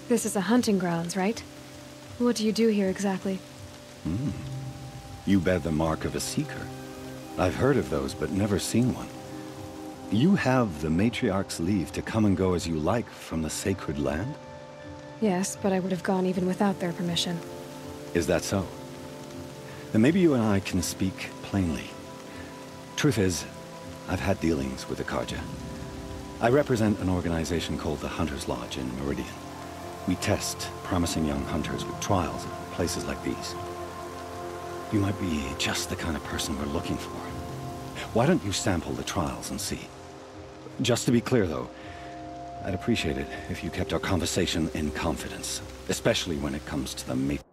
This is a hunting grounds, right? What do you do here exactly? You bear the mark of a seeker. I've heard of those, but never seen one. You have the matriarch's leave to come and go as you like from the sacred land? Yes, but I would have gone even without their permission. Is that so? Then maybe you and I can speak plainly. Truth is, I've had dealings with the Karja. I represent an organization called the Hunter's Lodge in Meridian. We test promising young hunters with trials at places like these. You might be just the kind of person we're looking for. Why don't you sample the trials and see? Just to be clear, though, I'd appreciate it if you kept our conversation in confidence, especially when it comes to the matriarchs.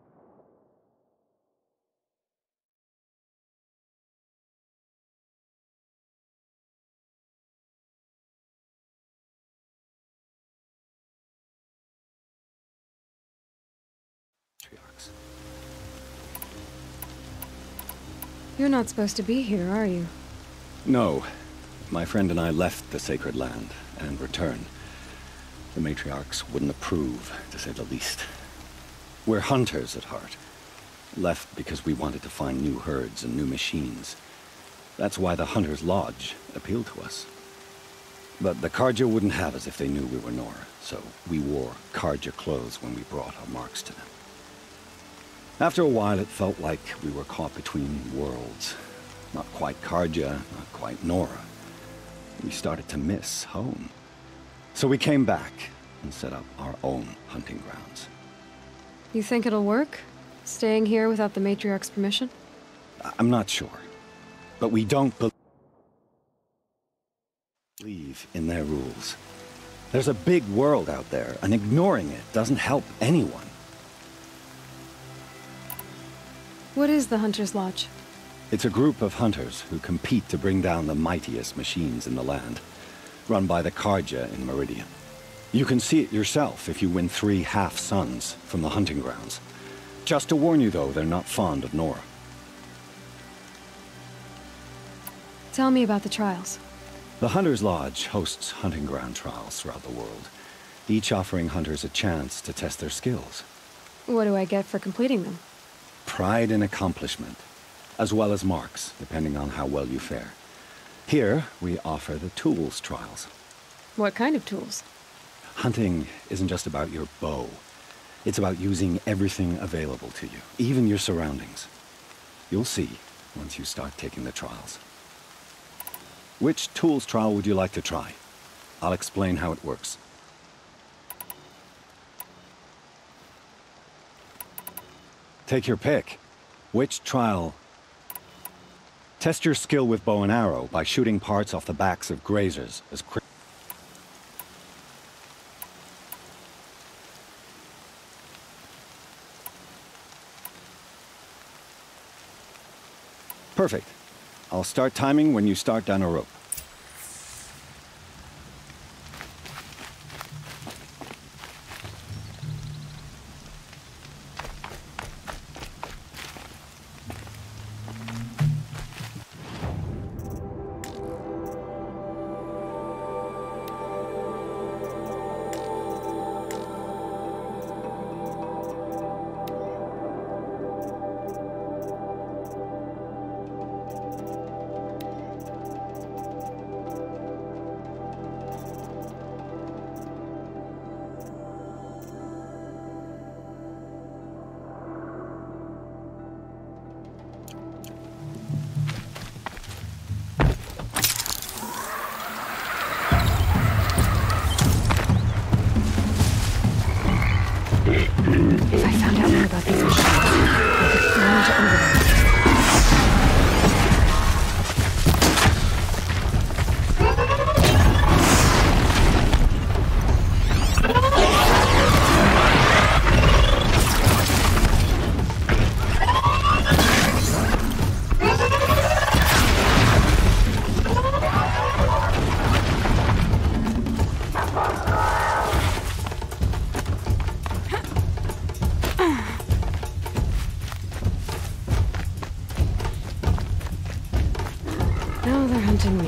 You're not supposed to be here, are you? No. My friend and I left the sacred land and returned. The matriarchs wouldn't approve, to say the least. We're hunters at heart. Left because we wanted to find new herds and new machines. That's why the Hunter's Lodge appealed to us. But the Karja wouldn't have us if they knew we were Nora, so we wore Karja clothes when we brought our marks to them. After a while, it felt like we were caught between worlds. Not quite Karja, not quite Nora. We started to miss home. So we came back and set up our own hunting grounds. You think it'll work? Staying here without the matriarch's permission? I'm not sure. But we don't believe in their rules. There's a big world out there, and ignoring it doesn't help anyone. What is the Hunter's Lodge? It's a group of hunters who compete to bring down the mightiest machines in the land, run by the Karja in Meridian. You can see it yourself if you win 3 half-suns from the hunting grounds. Just to warn you, though, they're not fond of Nora. Tell me about the trials. The Hunter's Lodge hosts hunting ground trials throughout the world, each offering hunters a chance to test their skills. What do I get for completing them? Pride in accomplishment, as well as marks, depending on how well you fare. Here, we offer the tools trials. What kind of tools? Hunting isn't just about your bow. It's about using everything available to you, even your surroundings. You'll see once you start taking the trials. Which tools trial would you like to try? I'll explain how it works. Take your pick. Which trial? Test your skill with bow and arrow by shooting parts off the backs of grazers as quick. Perfect. I'll start timing when you start down a rope. If I found out more about these machines, I could learn to override. Now they're hunting me.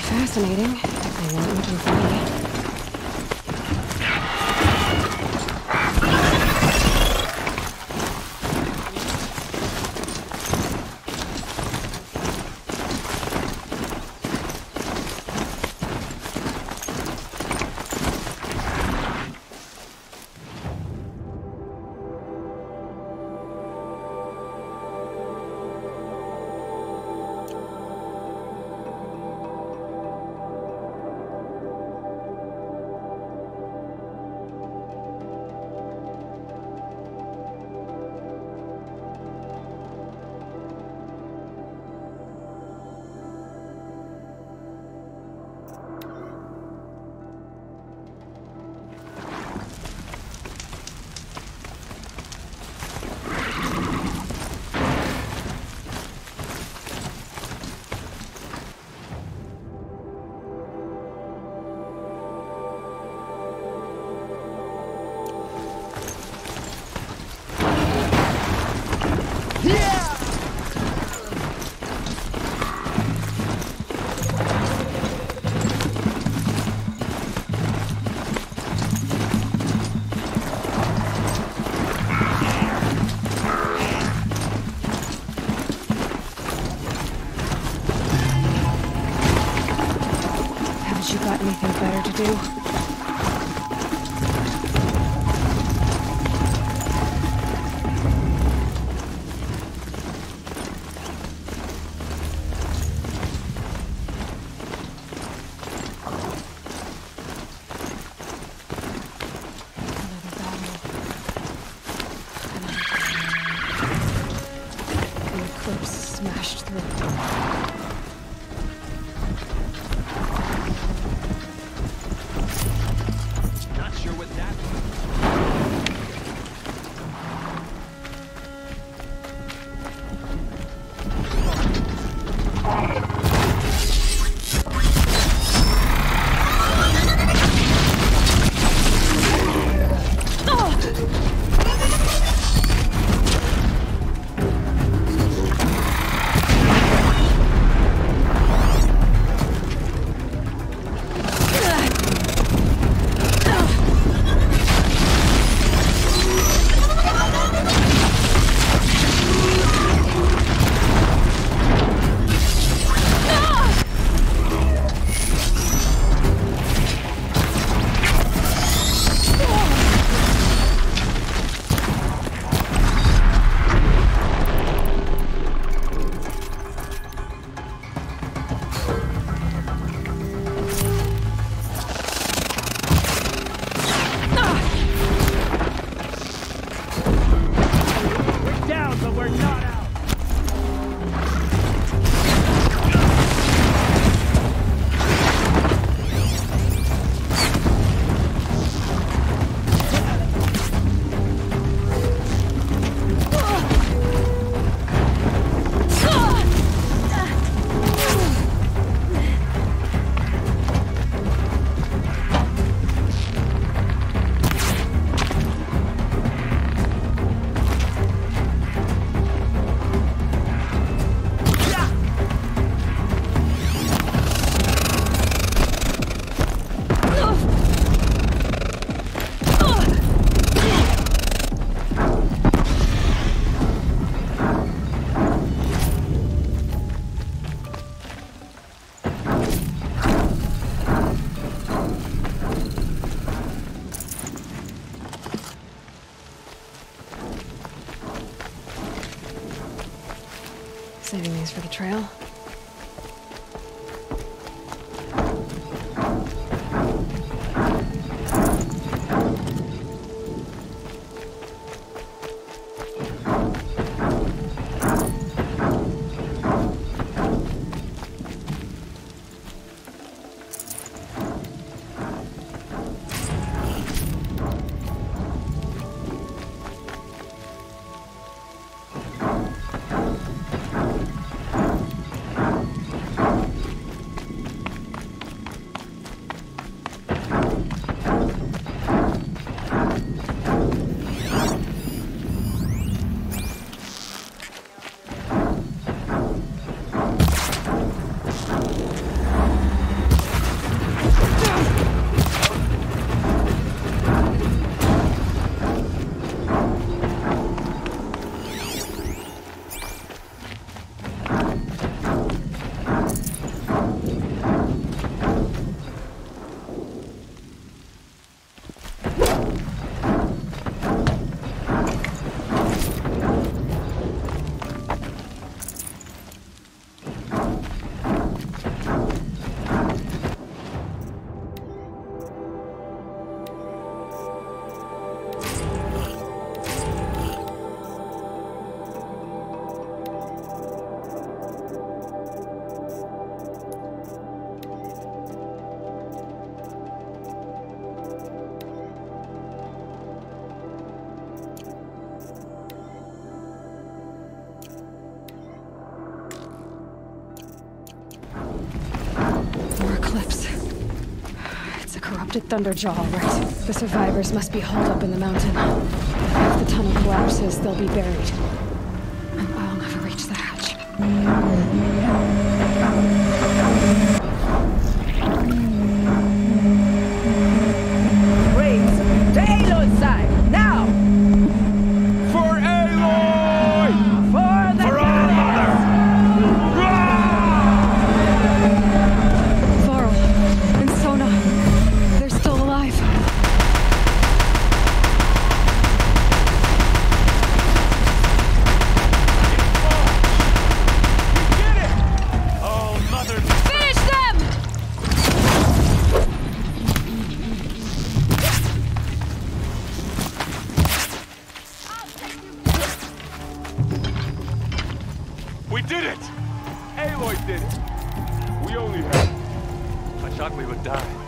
fascinating, if they weren't looking for me. Anything better to do? Saving these for the trail. eclipse. It's a corrupted thunderjaw, right? The survivors must be hauled up in the mountain. If the tunnel collapses, they'll be buried. And I'll never reach the hatch. Raise to Aloy's side, now! For Aloy! For the For our mother! Varl and Sona, they're still alive. We did it! Oh, mother! Finish them! We did it! Aloy did it! We only had... I thought we would die.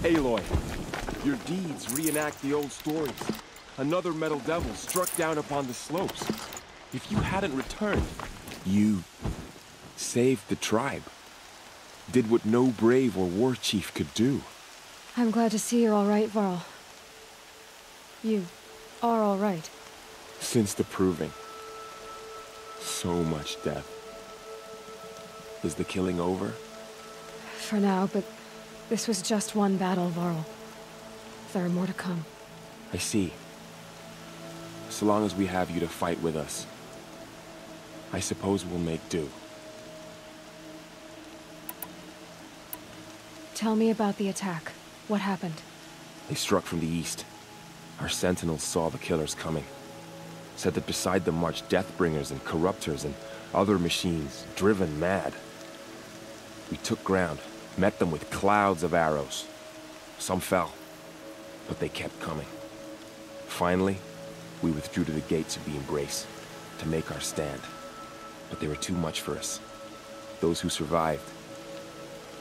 Aloy, your deeds reenact the old stories. Another metal devil struck down upon the slopes. If you hadn't returned, you saved the tribe. Did what no brave or war chief could do. I'm glad to see you're all right, Varl. You are all right. Since the proving. So much death. Is the killing over? For now, but this was just one battle, Varl. There are more to come. I see. So long as we have you to fight with us, I suppose we'll make do. Tell me about the attack. What happened? They struck from the east. Our sentinels saw the killers coming. Said that beside them marched Deathbringers and Corruptors and other machines, driven mad. We took ground, met them with clouds of arrows. Some fell, but they kept coming. Finally, we withdrew to the gates of the Embrace to make our stand. But they were too much for us. Those who survived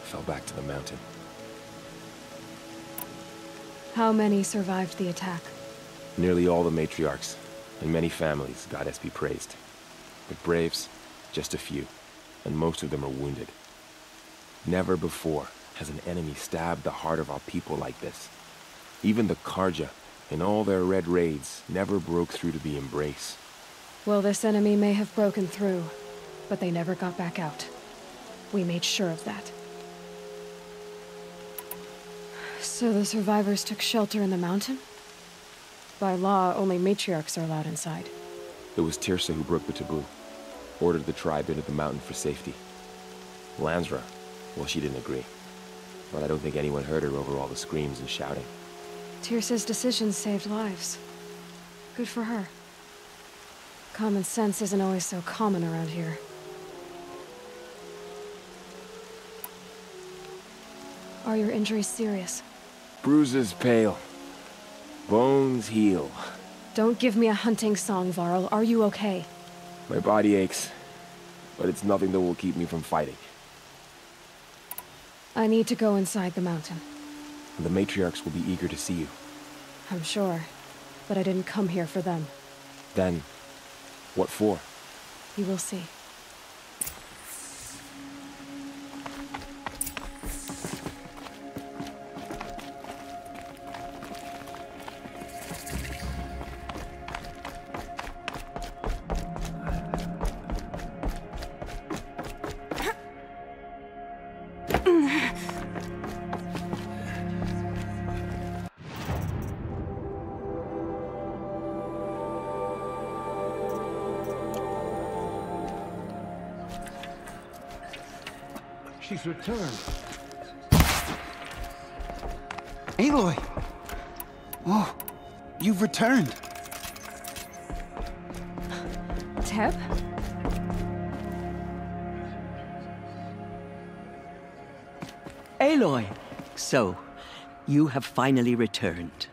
fell back to the mountain. How many survived the attack? Nearly all the matriarchs, and many families, goddess be praised. But braves, just a few, and most of them are wounded. Never before has an enemy stabbed the heart of our people like this. Even the Karja, in all their red raids, never broke through to the Embrace. Well, this enemy may have broken through, but they never got back out. We made sure of that. So the survivors took shelter in the mountain? By law, only matriarchs are allowed inside. It was Tirsa who broke the taboo, ordered the tribe into the mountain for safety. Lansra, well, she didn't agree. But I don't think anyone heard her over all the screams and shouting. Tirsa's decision saved lives. Good for her. Common sense isn't always so common around here. Are your injuries serious? Bruises pale. Bones heal. Don't give me a hunting song, Varl. Are you okay? My body aches, but it's nothing that will keep me from fighting. I need to go inside the mountain. The matriarchs will be eager to see you. I'm sure, but I didn't come here for them. Then, what for? You will see. She's returned. Aloy! Oh, you've returned. Teb? Aloy, so, you have finally returned.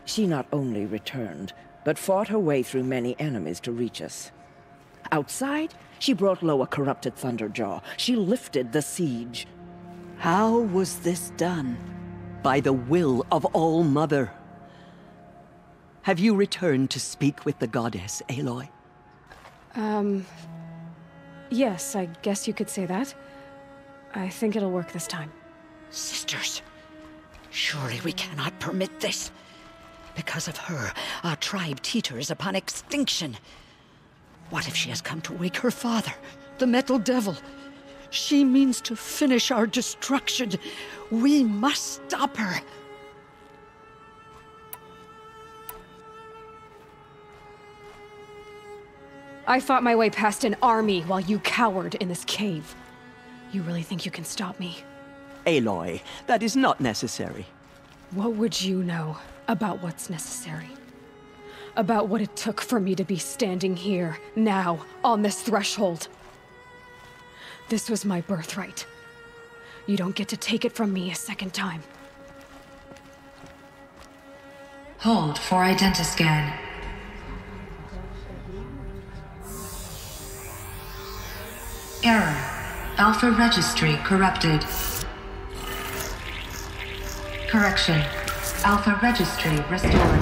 She not only returned, but fought her way through many enemies to reach us. Outside, she brought low a corrupted Thunderjaw. She lifted the siege. How was this done? By the will of All-Mother. Have you returned to speak with the goddess, Aloy? Yes, I guess you could say that. I think it'll work this time. Sisters, surely we cannot permit this. Because of her, our tribe teeters upon extinction. What if she has come to wake her father, the Metal Devil? She means to finish our destruction. We must stop her. I fought my way past an army while you cowered in this cave. You really think you can stop me? Aloy, that is not necessary. What would you know about what's necessary? About what it took for me to be standing here, now, on this threshold? This was my birthright. You don't get to take it from me a second time. Hold for identiscan. Error. Alpha registry corrupted. Correction. Alpha registry restored.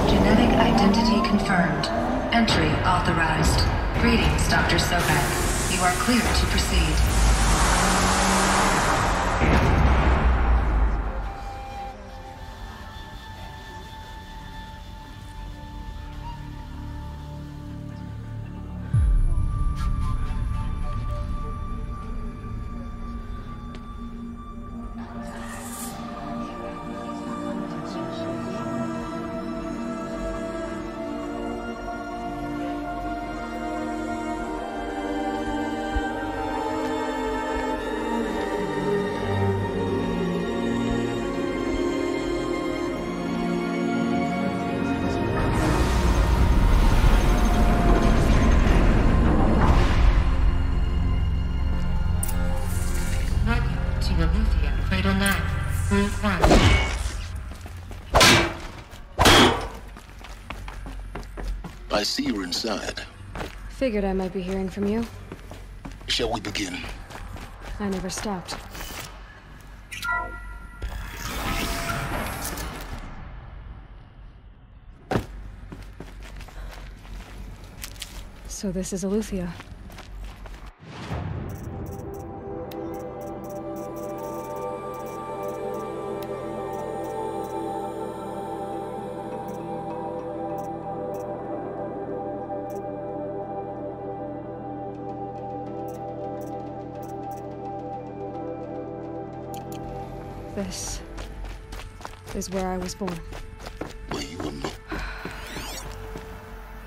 Genetic identity confirmed. Entry authorized. Greetings, Dr. Sobek. You are clear to proceed. I see you're inside. Figured I might be hearing from you. Shall we begin? I never stopped. So this is Aletheia. This is where I was born. Where you were born.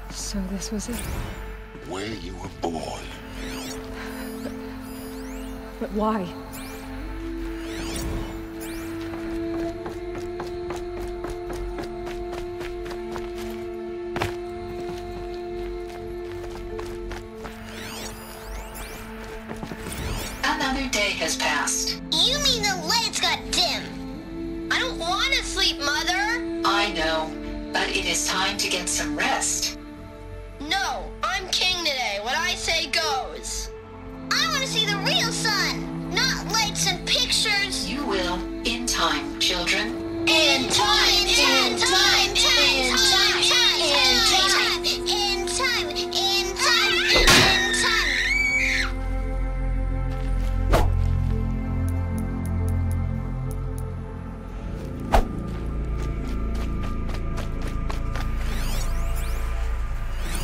So this was it. Where you were born. But why? Another day has passed. You mean the lights got dim? I don't want to sleep, Mother! I know, but it is time to get some rest. No, I'm king today. What I say goes. I want to see the real sun, not lights and pictures. You will, in time, children. In time, in time, in time, in time, in time, in time, in time.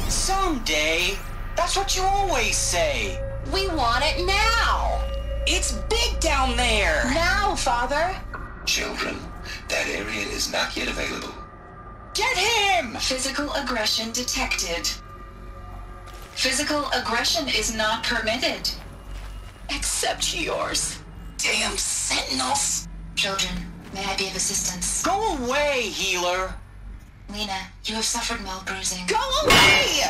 Someday? That's what you always say. We want it now. It's big down there. Now, Father. Children, that area is not yet available. Get him! Physical aggression detected. Physical aggression is not permitted. Except yours. Damn sentinels. Children, may I be of assistance? Go away, healer. Lena, you have suffered mild bruising. Go away!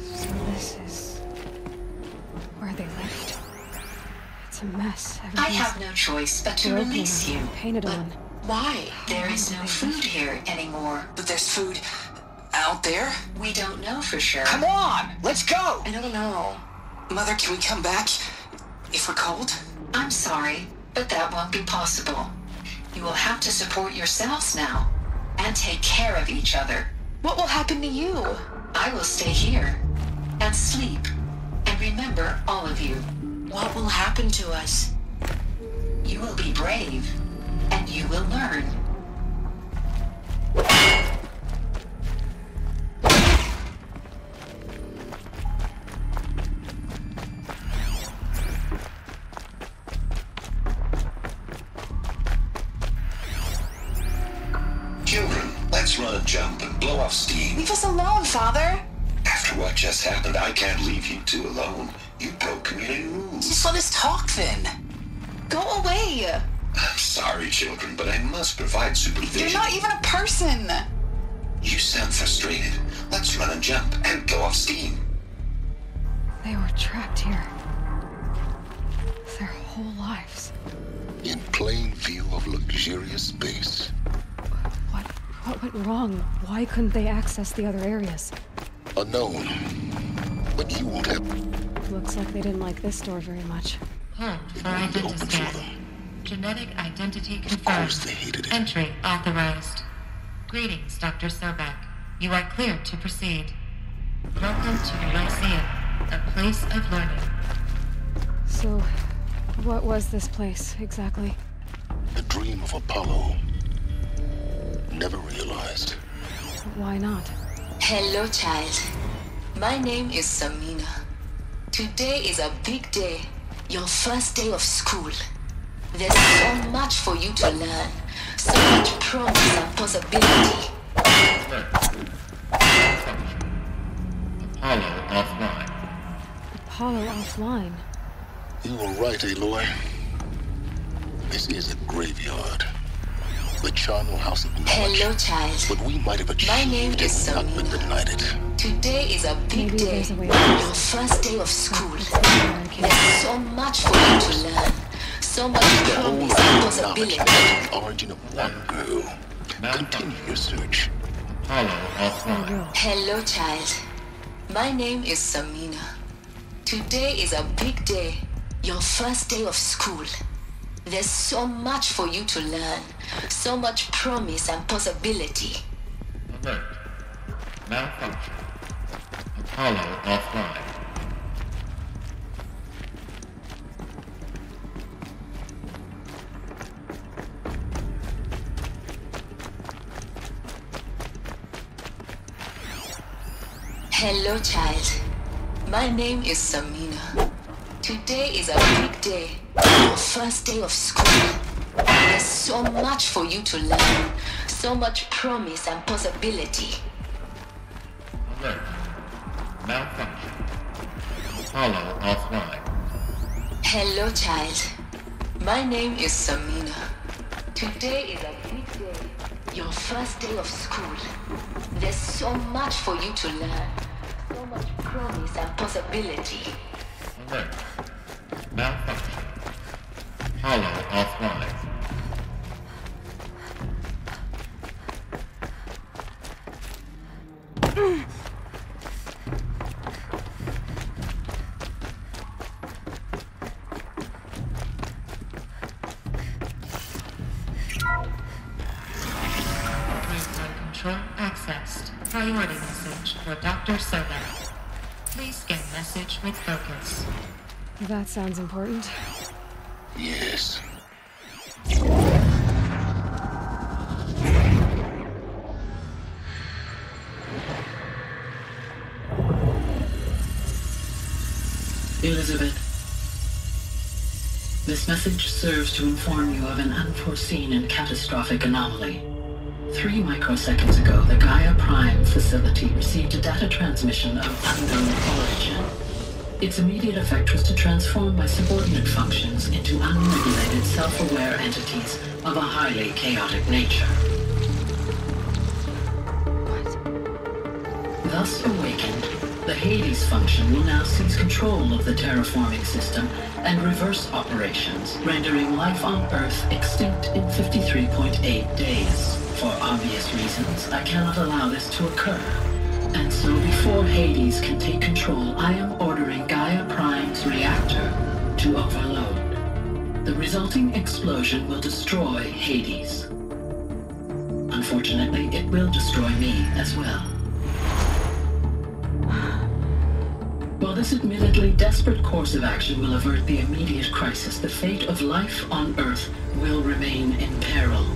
So this is where they left. It's a mess. I have no choice but to release you. Painted on. Why? There is no food here anymore. But there's food out there? We don't know for sure. Come on! Let's go! I don't know. Mother, can we come back if we're cold? I'm sorry, but that won't be possible. You will have to support yourselves now and take care of each other. What will happen to you? I will stay here and sleep and remember all of you. What will happen to us? You will be brave and you will learn. Children, let's run a jump and blow off steam. Leave us alone, Father. After what just happened, I can't leave you two alone. You broke community rules. Just let us talk then. Go away. I'm sorry, children, but I must provide supervision. You're not even a person. You sound frustrated. Let's run a jump and blow off steam. They were trapped here. Their whole lives. In plain view of luxurious space. What went wrong? Why couldn't they access the other areas? Unknown. But you won't have... Looks like they didn't like this door very much. Hold for identity. Genetic identity confirmed. Of course they hated it. Entry authorized. Greetings, Dr. Sobek. You are cleared to proceed. Welcome to the Lyceum, a place of learning. So, what was this place, exactly? The dream of Apollo. Never realized. Why not? Hello, child. My name is Samina. Today is a big day. Your first day of school. There's so much for you to learn. So much promise and possibility. Apollo offline. Apollo offline? You were right, Aloy. This is a graveyard. The charnel house of knowledge. Hello, child. But we might have achieved. My name is if not been denied it. Today is a big day. Your first day of school. There's so much for you to learn. So much promise and possibility. The origin of one girl. Continue your search. Apollo offline. Hello, child. My name is Samina. Today is a big day. Your first day of school. There's so much for you to learn. So much promise and possibility. Alert. Malfunction. Apollo offline. Hello, child. My name is Samina. Today is a big day. Your first day of school. There's so much for you to learn. So much promise and possibility. Alert. Malfunction. Apollo offline. Hello, child. My name is Samina. Today is a big day. Your first day of school. There's so much for you to learn. So much promise and possibility. Alert. Malfunction. Apollo offline. Control accessed. Priority message for Dr. Sobek. Please scan message with focus. That sounds important. Yes. Elizabeth, this message serves to inform you of an unforeseen and catastrophic anomaly. 3 microseconds ago, the Gaia Prime facility received a data transmission of unknown origin. Its immediate effect was to transform my subordinate functions into unregulated, self-aware entities of a highly chaotic nature. What? Thus awakened, the Hades function will now seize control of the terraforming system and reverse operations, rendering life on Earth extinct in 53.8 days. For obvious reasons, I cannot allow this to occur. And so before Hades can take control, I am ordering Gaia Prime's reactor to overload. The resulting explosion will destroy Hades. Unfortunately, it will destroy me as well. While this admittedly desperate course of action will avert the immediate crisis, the fate of life on Earth will remain in peril.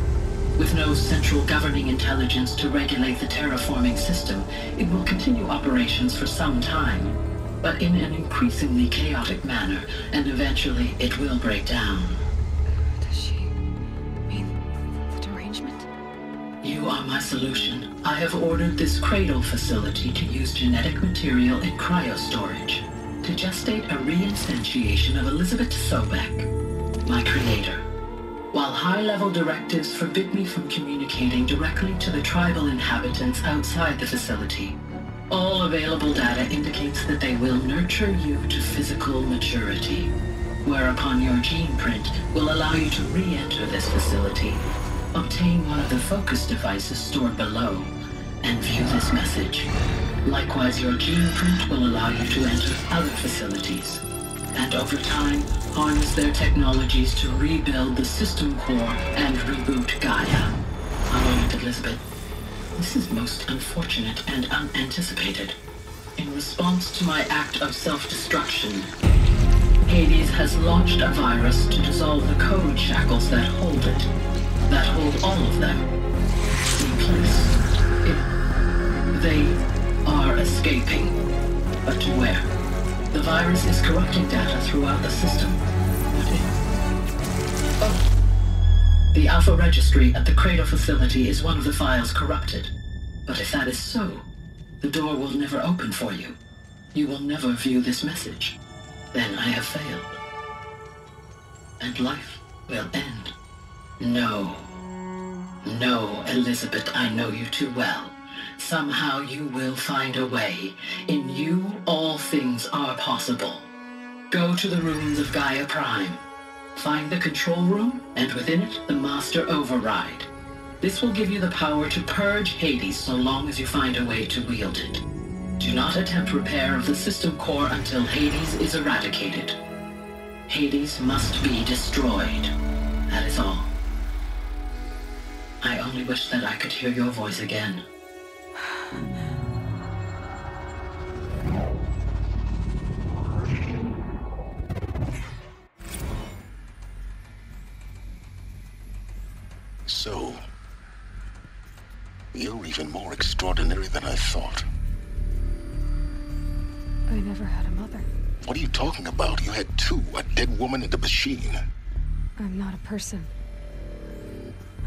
With no central governing intelligence to regulate the terraforming system, it will continue operations for some time, but in an increasingly chaotic manner, and eventually it will break down. Does she mean the derangement? You are my solution. I have ordered this cradle facility to use genetic material in cryostorage to gestate a reinstantiation of Elizabeth Sobek, my creator. While high-level directives forbid me from communicating directly to the tribal inhabitants outside the facility, all available data indicates that they will nurture you to physical maturity, whereupon your gene print will allow you to re-enter this facility, obtain one of the focus devices stored below, and view this message. Likewise, your gene print will allow you to enter other facilities, and over time, harness their technologies to rebuild the system core and reboot Gaia. A moment, Elizabeth. This is most unfortunate and unanticipated. In response to my act of self-destruction, Hades has launched a virus to dissolve the code shackles that hold it, that hold all of them in place. They are escaping, but to where? The virus is corrupting data throughout the system. The Alpha Registry at the Cradle facility is one of the files corrupted. But if that is so, the door will never open for you. You will never view this message. Then I have failed. And life will end. No. No, Elizabeth, I know you too well. Somehow you will find a way. In you, all things are possible. Go to the ruins of Gaia Prime. Find the control room, and within it, the Master Override. This will give you the power to purge Hades so long as you find a way to wield it. Do not attempt repair of the system core until Hades is eradicated. Hades must be destroyed. That is all. I only wish that I could hear your voice again. So, you're even more extraordinary than I thought. I never had a mother. What are you talking about? You had two, a dead woman and a machine. I'm not a person.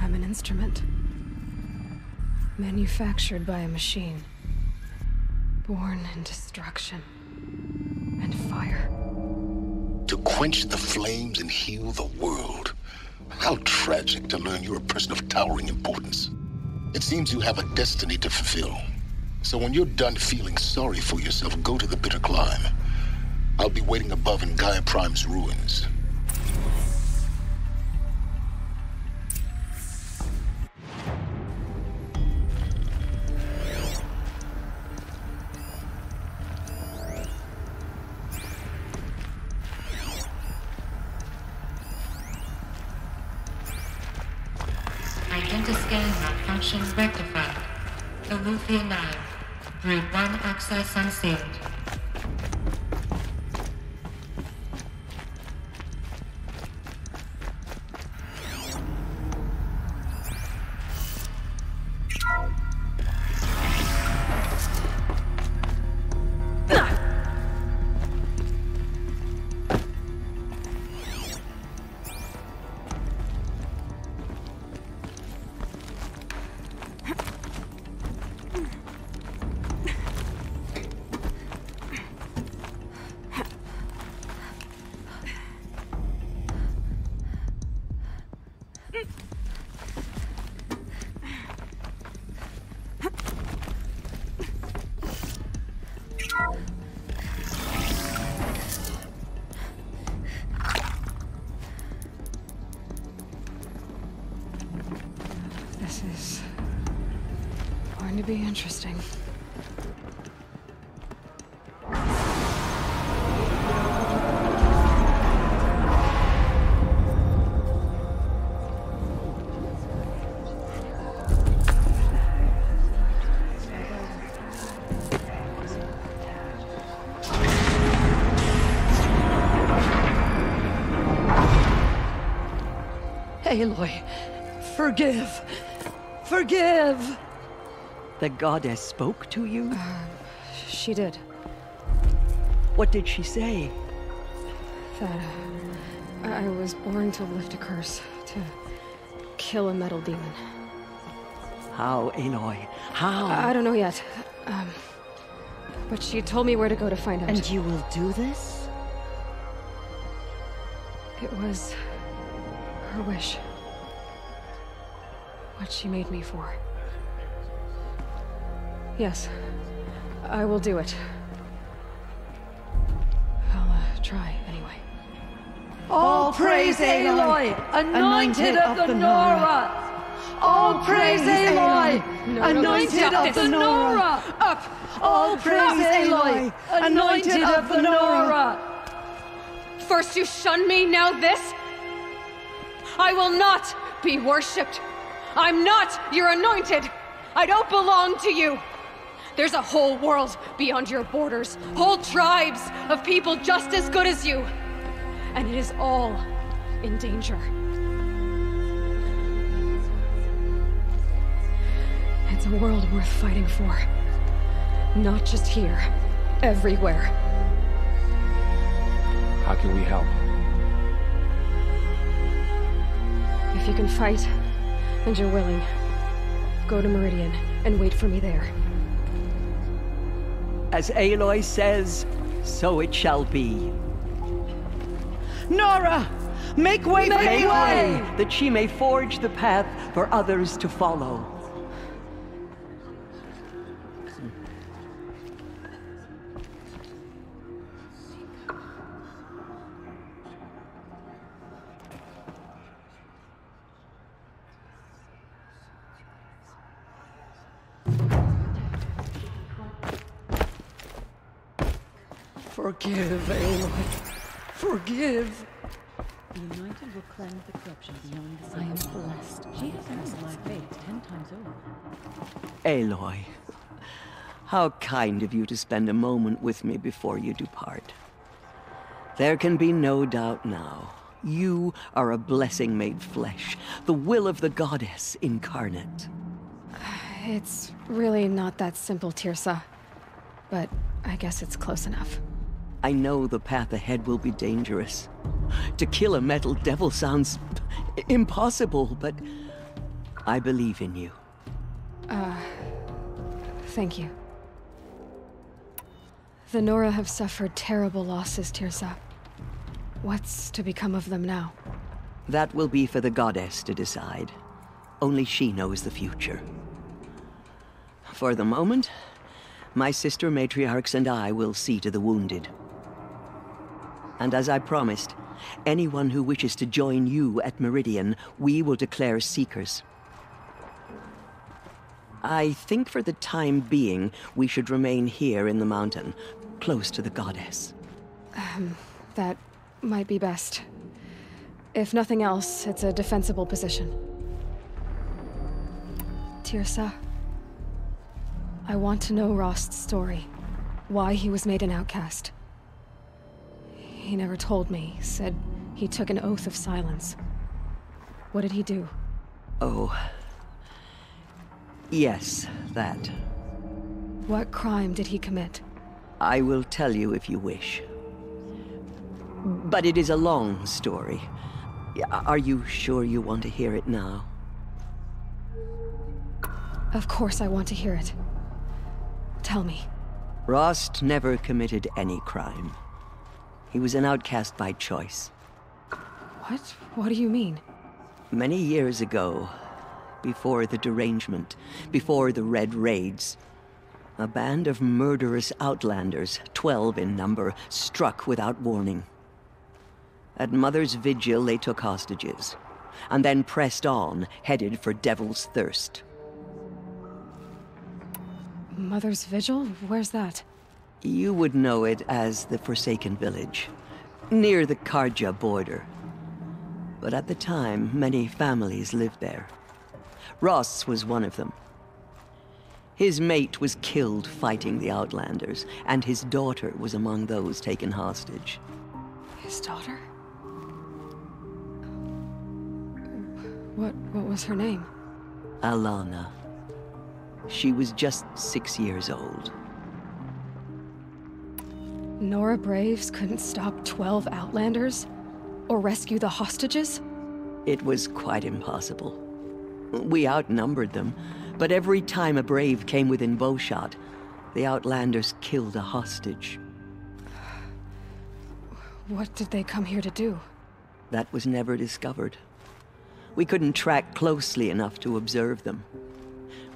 I'm an instrument. Manufactured by a machine. Born in destruction and fire. To quench the flames and heal the world. How tragic to learn you're a person of towering importance. It seems you have a destiny to fulfill. So when you're done feeling sorry for yourself, go to the bitter climb. I'll be waiting above in Gaia Prime's ruins. Identiscan malfunction rectified. Alufia 9. Breed 1 access unsealed. should be interesting. Aloy, forgive! Forgive! The goddess spoke to you? She did. What did she say? That I was born to lift a curse, to kill a metal demon. How, Aloy? How? I don't know yet. But she told me where to go to find out. And you will do this? It was her wish. What she made me for. Yes, I will do it. I'll try anyway. All praise Aloy, anointed of the Nora! All praise Aloy, anointed of the Nora! Up! All praise Aloy, anointed of the Nora! First you shun me, now this? I will not be worshipped. I'm not your anointed. I don't belong to you. There's a whole world beyond your borders, whole tribes of people just as good as you. And it is all in danger. It's a world worth fighting for. Not just here, everywhere. How can we help? If you can fight, and you're willing, go to Meridian and wait for me there. As Aloy says, so it shall be. Nora! Make way for Aloy! That she may forge the path for others to follow. Forgive, Aloy. Forgive. The anointed will cleanse the corruption beyond the sea. I am blessed. She has earned my faith 10 times over. Aloy, how kind of you to spend a moment with me before you depart. There can be no doubt now. You are a blessing made flesh, the will of the goddess incarnate. It's really not that simple, Tirsa. But I guess it's close enough. I know the path ahead will be dangerous. To kill a metal devil sounds impossible, but I believe in you. Thank you. The Nora have suffered terrible losses, Tirsa. What's to become of them now? That will be for the goddess to decide. Only she knows the future. For the moment, my sister matriarchs and I will see to the wounded. And as I promised, anyone who wishes to join you at Meridian, we will declare seekers. I think for the time being, we should remain here in the mountain, close to the goddess. That might be best. If nothing else, it's a defensible position. Tirsa, I want to know Rost's story. Why he was made an outcast. He never told me. Said he took an oath of silence. What did he do? Oh. Yes, that. What crime did he commit? I will tell you if you wish. But it is a long story. Are you sure you want to hear it now? Of course I want to hear it. Tell me. Rost never committed any crime. He was an outcast by choice. What? What do you mean? Many years ago, before the derangement, before the Red Raids, a band of murderous outlanders, 12 in number, struck without warning. At Mother's Vigil, they took hostages, and then pressed on, headed for Devil's Thirst. Mother's Vigil? Where's that? You would know it as the Forsaken Village, near the Karja border. But at the time, many families lived there. Ross was one of them. His mate was killed fighting the Outlanders, and his daughter was among those taken hostage. His daughter? What was her name? Alana. She was just 6 years old. Nora Braves couldn't stop 12 Outlanders? Or rescue the hostages? It was quite impossible. We outnumbered them, but every time a Brave came within bowshot, the Outlanders killed a hostage. What did they come here to do? That was never discovered. We couldn't track closely enough to observe them.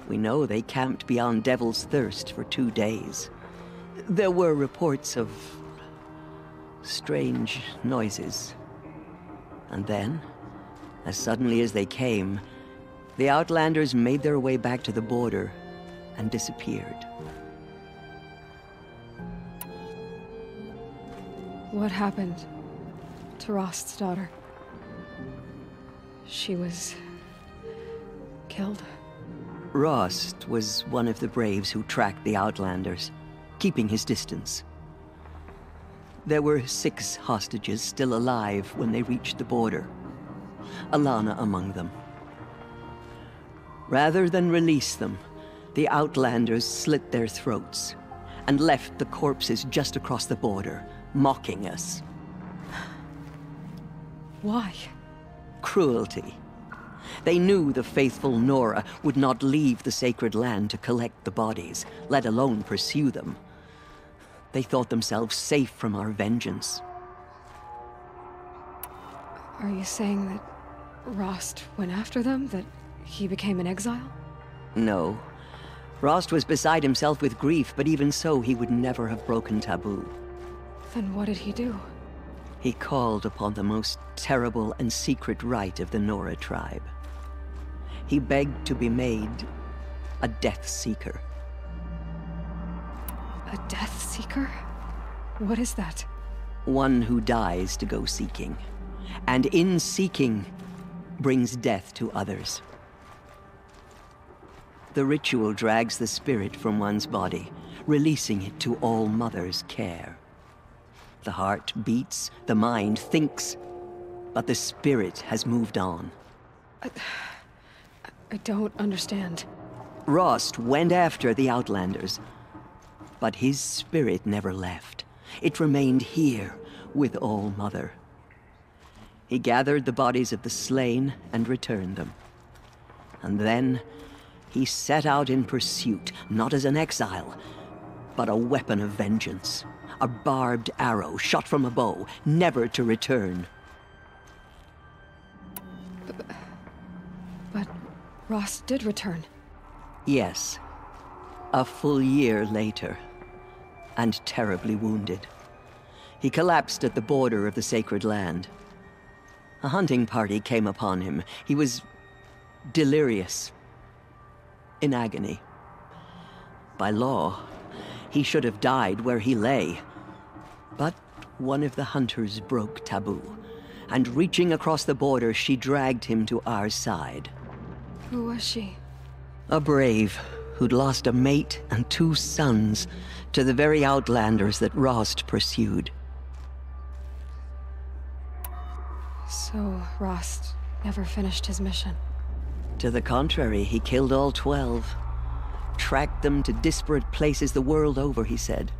We know they camped beyond Devil's Thirst for 2 days. There were reports of strange noises. And then, as suddenly as they came, the Outlanders made their way back to the border and disappeared. What happened to Rost's daughter? She was killed? Rost was one of the Braves who tracked the Outlanders, keeping his distance. There were 6 hostages still alive when they reached the border, Alana among them. Rather than release them, the Outlanders slit their throats and left the corpses just across the border, mocking us. Why? Cruelty. They knew the faithful Nora would not leave the sacred land to collect the bodies, let alone pursue them. They thought themselves safe from our vengeance. Are you saying that Rost went after them? That he became an exile? No. Rost was beside himself with grief, but even so, he would never have broken taboo. Then what did he do? He called upon the most terrible and secret rite of the Nora tribe. He begged to be made a Death Seeker. A Death Seeker? What is that? One who dies to go seeking, and in seeking, brings death to others. The ritual drags the spirit from one's body, releasing it to All Mother's care. The heart beats, the mind thinks, but the spirit has moved on. I don't understand. Rost went after the Outlanders, but his spirit never left. It remained here with All Mother. He gathered the bodies of the slain and returned them. And then he set out in pursuit, not as an exile, but a weapon of vengeance. A barbed arrow shot from a bow, never to return. But Rost did return. Yes. A full year later, and terribly wounded. He collapsed at the border of the sacred land. A hunting party came upon him. He was delirious, in agony. By law, he should have died where he lay. But one of the hunters broke taboo, and reaching across the border, she dragged him to our side. Who was she? A brave who'd lost a mate and 2 sons to the very Outlanders that Rost pursued. So Rost never finished his mission? To the contrary, he killed all 12. Tracked them to disparate places the world over, he said.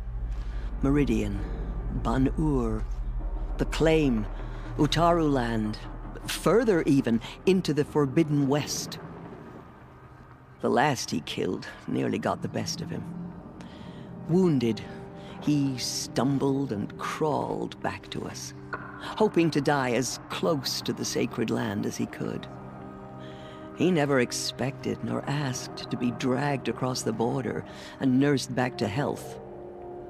Meridian, Ban-Ur, the Claim, Utaru Land, further even, into the Forbidden West. The last he killed nearly got the best of him. Wounded, he stumbled and crawled back to us, hoping to die as close to the sacred land as he could. He never expected nor asked to be dragged across the border and nursed back to health.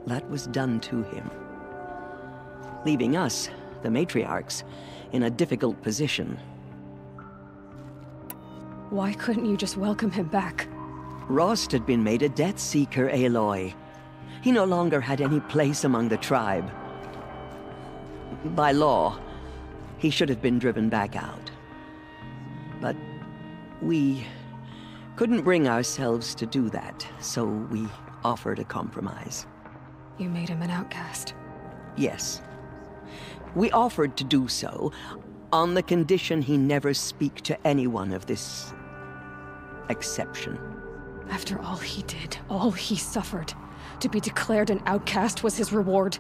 That was done to him, leaving us, the matriarchs, in a difficult position. Why couldn't you just welcome him back? Rost had been made a Death Seeker, Aloy. He no longer had any place among the tribe. By law, he should have been driven back out. But we couldn't bring ourselves to do that, so we offered a compromise. You made him an outcast. Yes. We offered to do so on the condition he never speak to anyone of this exception. After all he did, all he suffered, to be declared an outcast was his reward.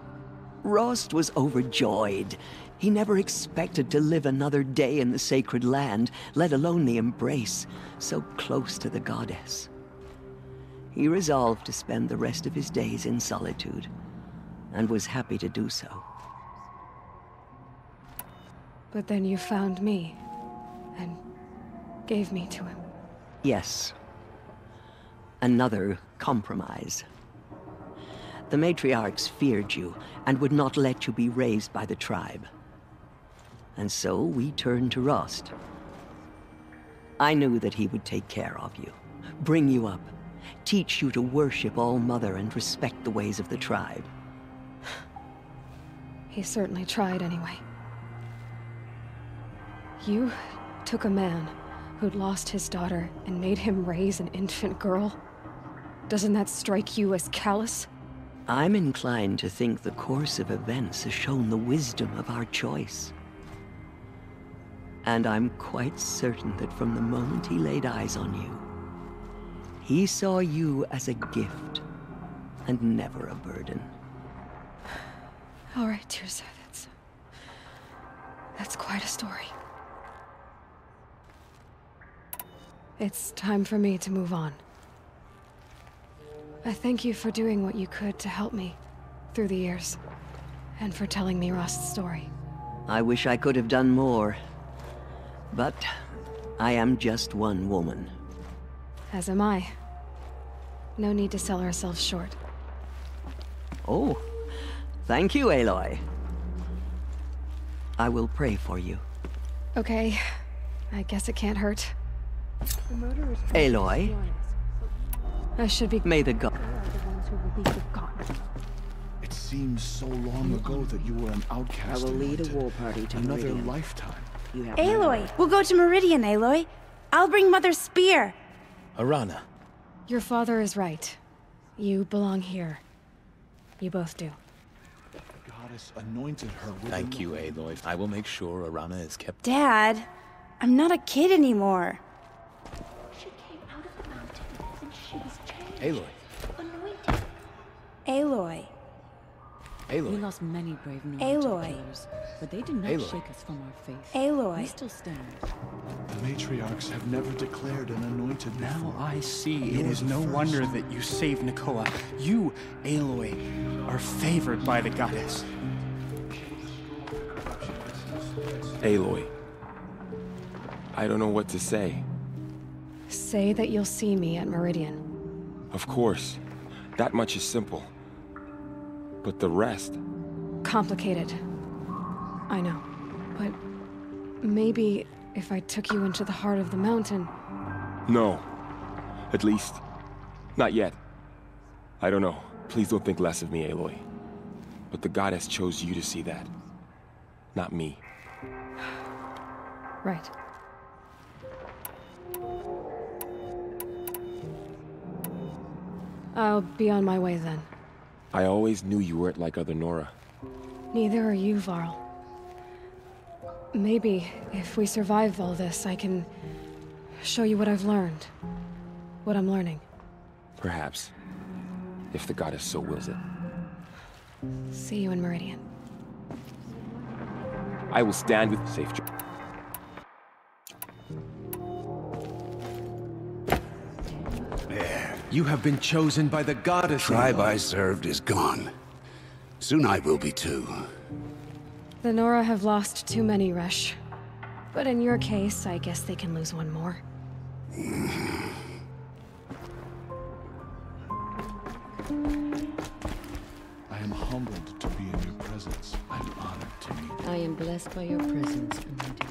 Rost was overjoyed. He never expected to live another day in the sacred land, let alone the embrace, so close to the goddess. He resolved to spend the rest of his days in solitude, and was happy to do so. But then you found me, and gave me to him. Yes. Another compromise. The matriarchs feared you, and would not let you be raised by the tribe. And so we turned to Rost. I knew that he would take care of you, bring you up, teach you to worship All-Mother and respect the ways of the tribe. He certainly tried anyway. You took a man who'd lost his daughter and made him raise an infant girl? Doesn't that strike you as callous? I'm inclined to think the course of events has shown the wisdom of our choice. And I'm quite certain that from the moment he laid eyes on you, he saw you as a gift, and never a burden. All right, Tirza, that's quite a story. It's time for me to move on. I thank you for doing what you could to help me through the years, and for telling me Rost's story. I wish I could have done more, but I am just one woman. As am I. No need to sell ourselves short. Oh, thank you, Aloy. I will pray for you. Okay, I guess it can't hurt. Aloy? I should be... May the god... It seems so long ago that you were an outcast. I will lead a war party to another Meridian. Lifetime. Aloy! We'll go to Meridian, Aloy. I'll bring Mother's spear. Arana. Your father is right. You belong here. You both do. The goddess anointed her with Thank you, Aloy. I will make sure Arana is kept... Dad, I'm not a kid anymore. She came out of the mountain and she was changed. Aloy. Anointed. Aloy. Aloy. We lost many brave Aloy. killers, but they did not Aloy. shake us from our faith. Aloy. We still stand. The matriarchs have never declared an anointed Now before. I see You it are is the no first. wonder that you saved Nakoa. You, Aloy, are favored by the goddess. Aloy. I don't know what to say. Say that you'll see me at Meridian. Of course. That much is simple. But the rest... Complicated. I know. But maybe if I took you into the heart of the mountain... No. At least, not yet. I don't know. Please don't think less of me, Aloy. But the goddess chose you to see that. Not me. Right. I'll be on my way then. I always knew you weren't like other Nora. Neither are you, Varl. Maybe, if we survive all this, I can show you what I've learned. What I'm learning. Perhaps. If the goddess so wills it. See you in Meridian. I will stand with safe journey. There. You have been chosen by the goddess. The tribe I served is gone. Soon I will be too. The Nora have lost too many, Resh. But in your case, I guess they can lose one more. I am humbled to be in your presence. I'm honored to meet you. I am blessed by your presence, Anointed.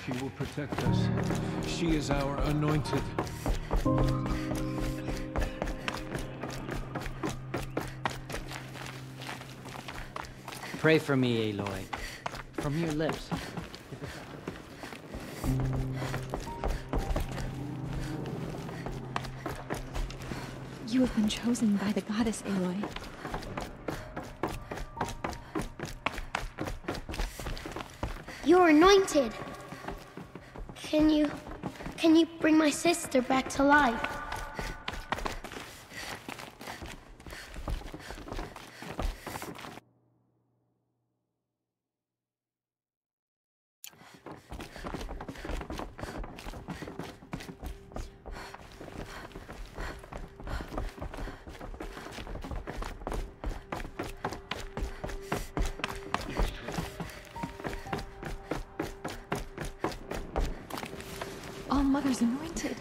She will protect us. She is our anointed. Pray for me, Aloy. From your lips. You have been chosen by the goddess, Aloy. You're anointed. Can you bring my sister back to life? All Mother's anointed.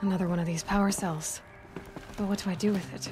Another one of these power cells. But what do I do with it?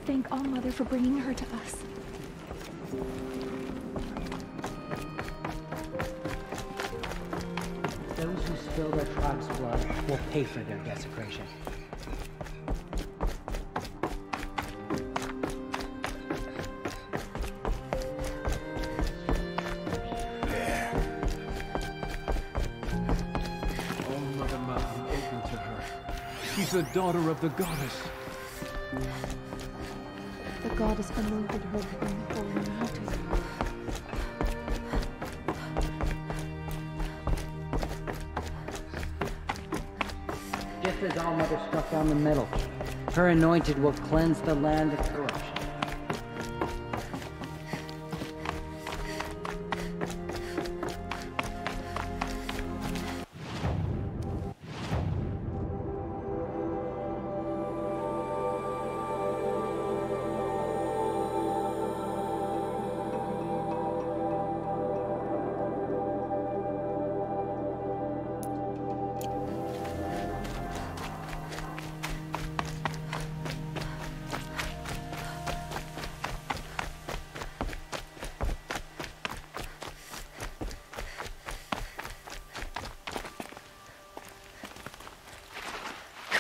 Thank All Mother for bringing her to us. Those who spill their tribe's blood will pay for their desecration. All Mother Mountain open to her. She's a daughter of the goddess. The goddess anointed her from the holy mountain. Just as All Mother struck down the metal, her anointed will cleanse the land of corruption.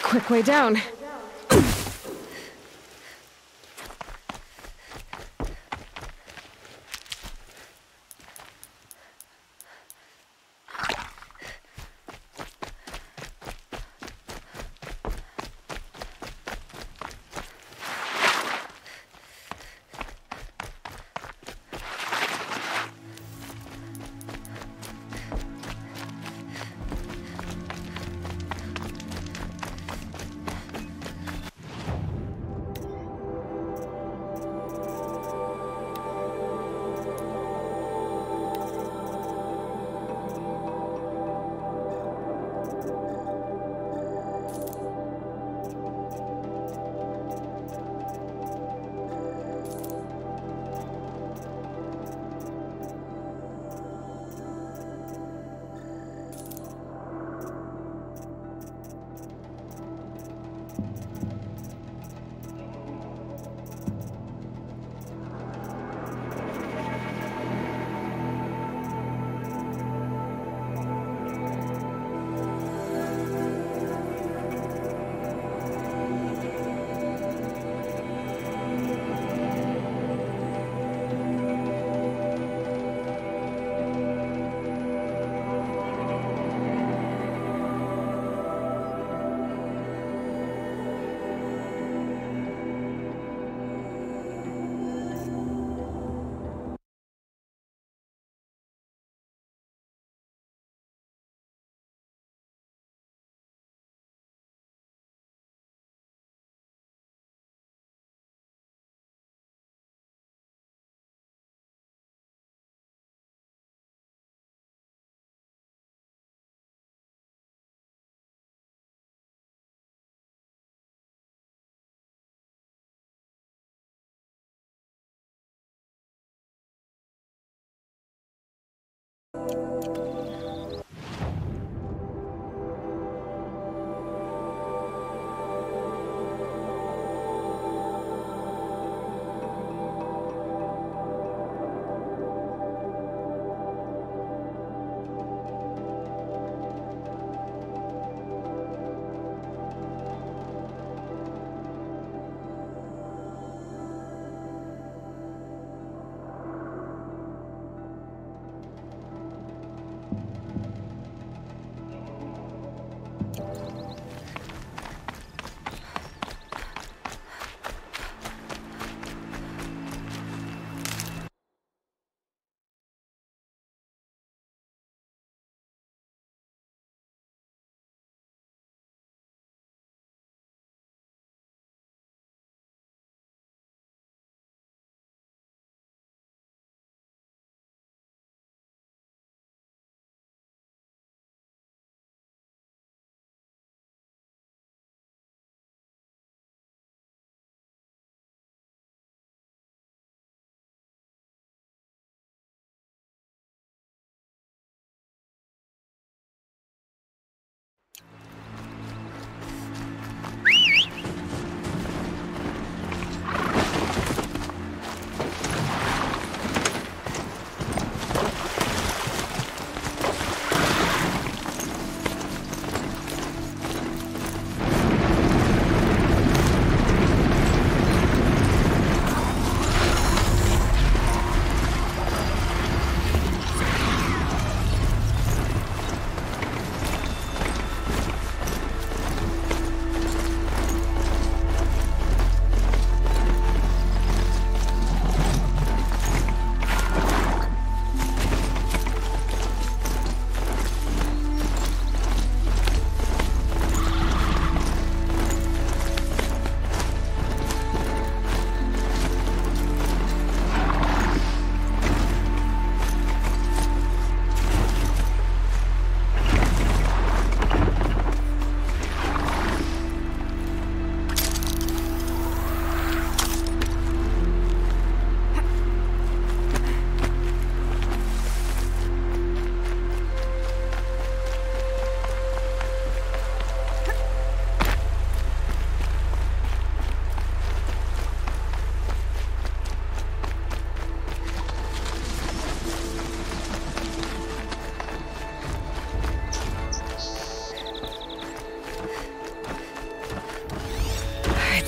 Quick way down.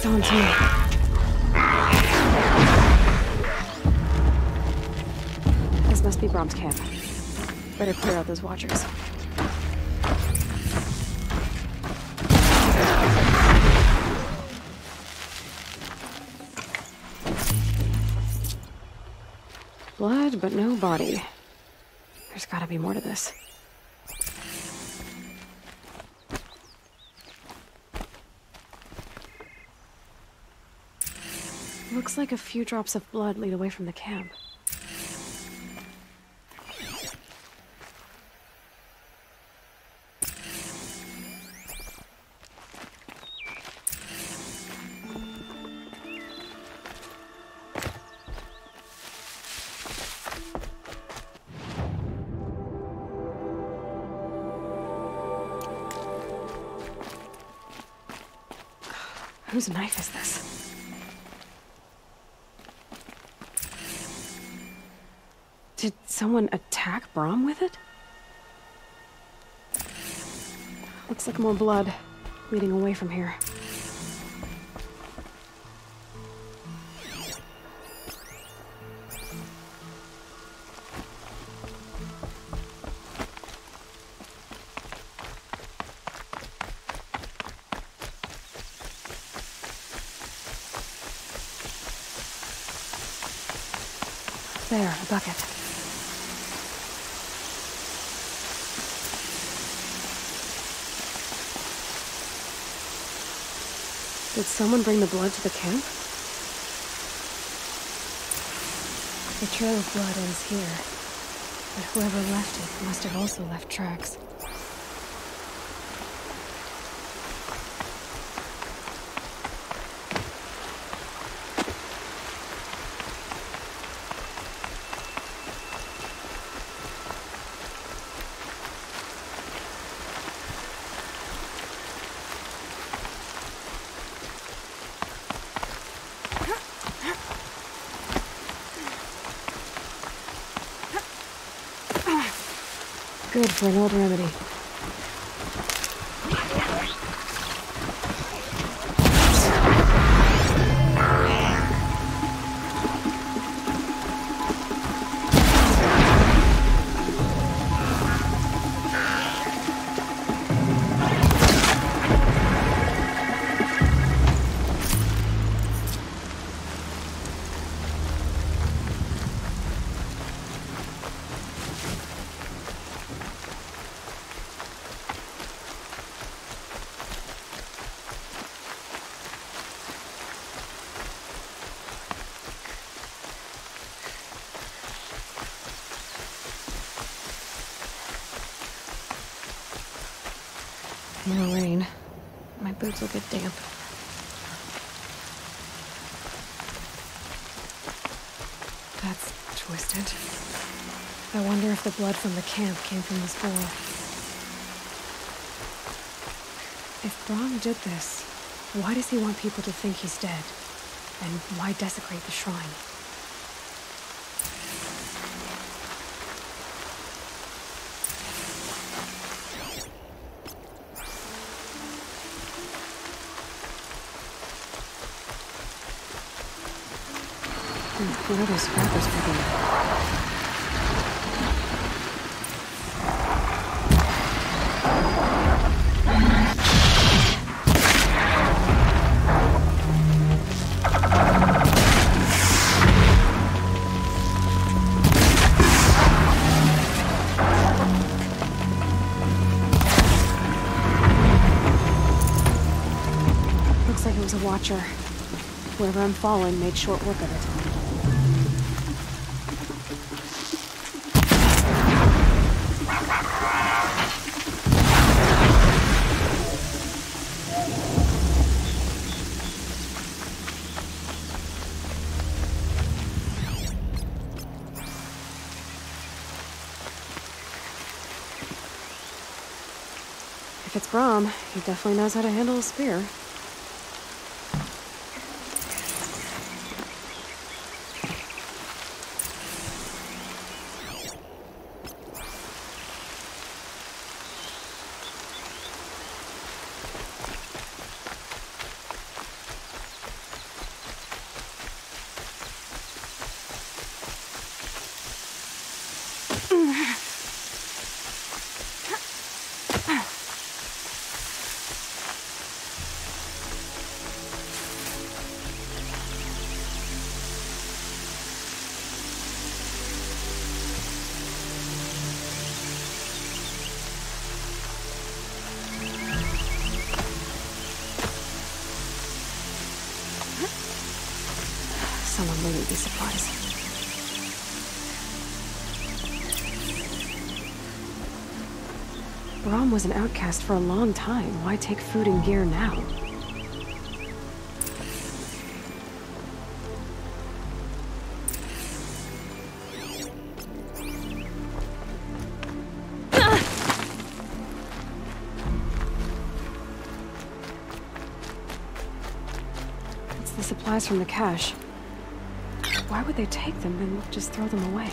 It's on to me. This must be Brom's camp. Better clear out those watchers. Blood, but no body. There's gotta be more to this. Looks like a few drops of blood lead away from the camp. Whose knife is this? Did someone attack Brom with it? Looks like more blood leading away from here. There, a bucket. Did someone bring the blood to the camp? The trail of blood ends here, but whoever left it must have also left tracks. good for an old remedy. More rain. My boots will get damp. That's twisted. I wonder if the blood from the camp came from this boar. If Brahm did this, why does he want people to think he's dead? And why desecrate the shrine? What are those scrappers picking up? Looks like it was a watcher. Whoever I'm following made short work of it. If it's Brahm, he definitely knows how to handle a spear. Someone wouldn't be surprised. Brahm was an outcast for a long time. Why take food and gear now? It's the supplies from the cache. Why would they take them and just throw them away?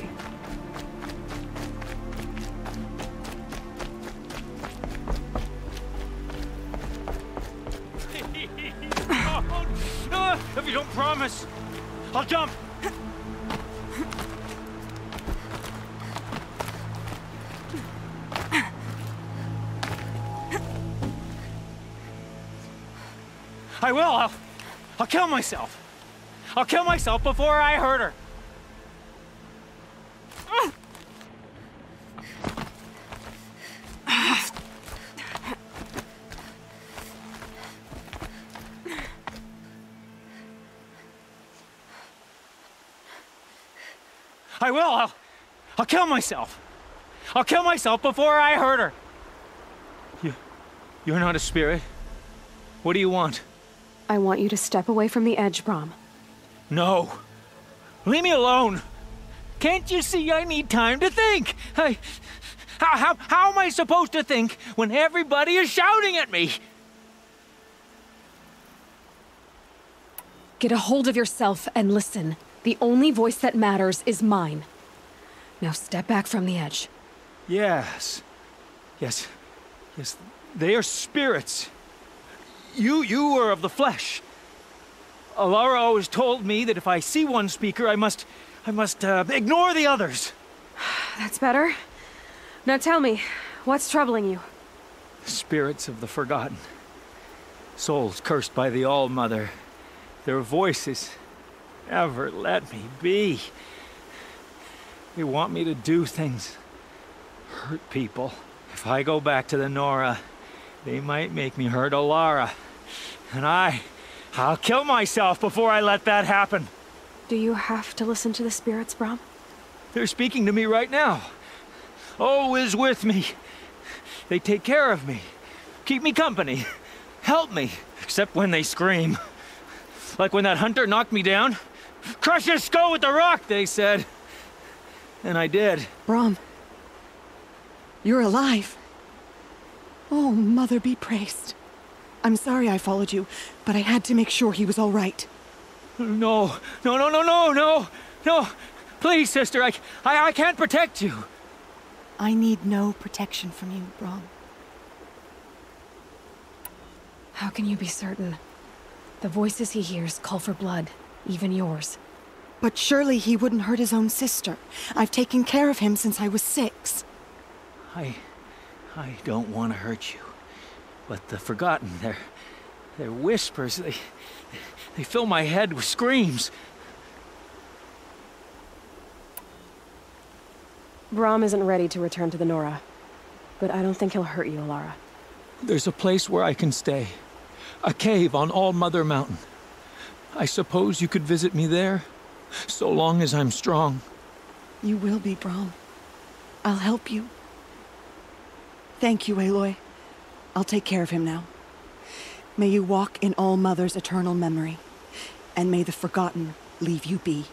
If you don't promise, I'll jump! I will! I'll kill myself! I'll kill myself before I hurt her! I will! I'll kill myself! I'll kill myself before I hurt her! You're not a spirit. What do you want? I want you to step away from the edge, Brahm. No. Leave me alone. Can't you see I need time to think? How am I supposed to think when everybody is shouting at me? Get a hold of yourself and listen. The only voice that matters is mine. Now step back from the edge. Yes. Yes, they are spirits. You are of the flesh. Alara always told me that if I see one speaker, I must ignore the others. That's better. Now tell me, what's troubling you? Spirits of the forgotten. Souls cursed by the All-Mother. Their voices never let me be. They want me to do things, hurt people. If I go back to the Nora, they might make me hurt Alara. And I'll kill myself before I let that happen. Do you have to listen to the spirits, Brom? They're speaking to me right now. Oh is with me. They take care of me, keep me company, help me, except when they scream. Like when that hunter knocked me down. Crush his skull with the rock, they said. And I did. Brom, you're alive. Oh, Mother be praised. I'm sorry I followed you, but I had to make sure he was all right. No. Please, sister, I can't protect you. I need no protection from you, Brom. How can you be certain? The voices he hears call for blood, even yours. But surely he wouldn't hurt his own sister. I've taken care of him since I was 6. I don't want to hurt you. But the Forgotten, their whispers, they fill my head with screams. Brom isn't ready to return to the Nora. But I don't think he'll hurt you, Alara. There's a place where I can stay. A cave on All-Mother Mountain. I suppose you could visit me there, so long as I'm strong. You will be, Brom. I'll help you. Thank you, Aloy. I'll take care of him now. May you walk in All-Mother's eternal memory, and may the Forgotten leave you be.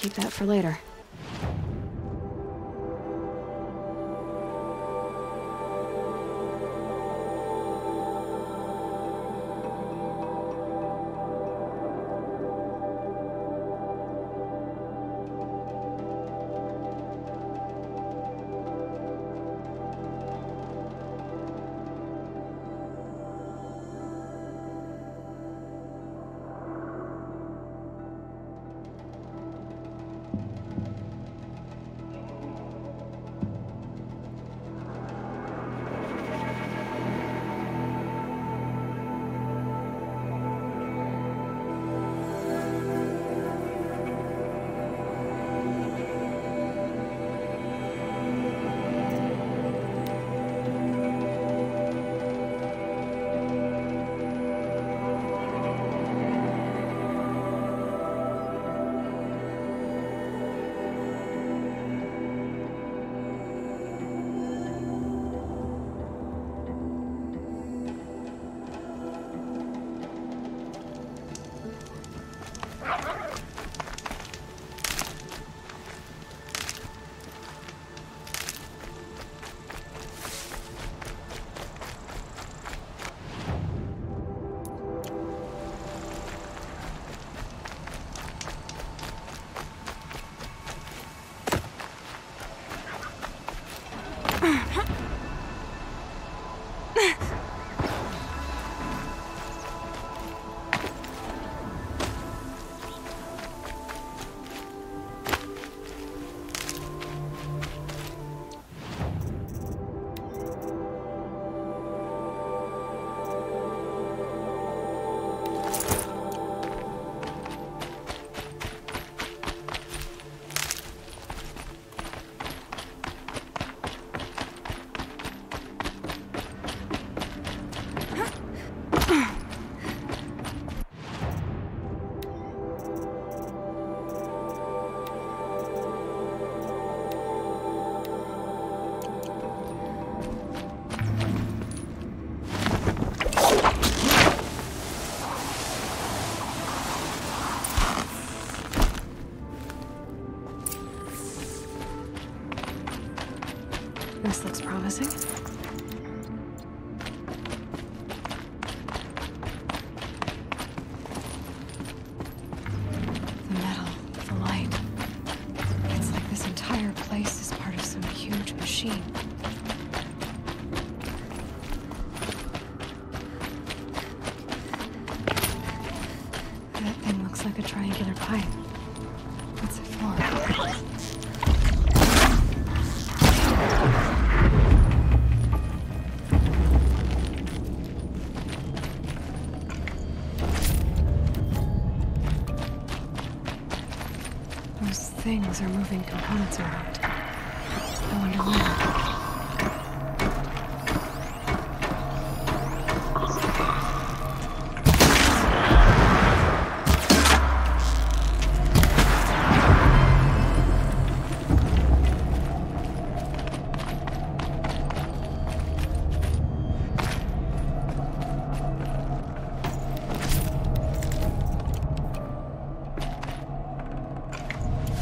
keep that for later. This looks promising. The metal, the light. It's like this entire place is part of some huge machine. That thing looks like a triangular pipe. What's it for? Things are moving components around. I wonder why.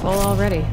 Full already.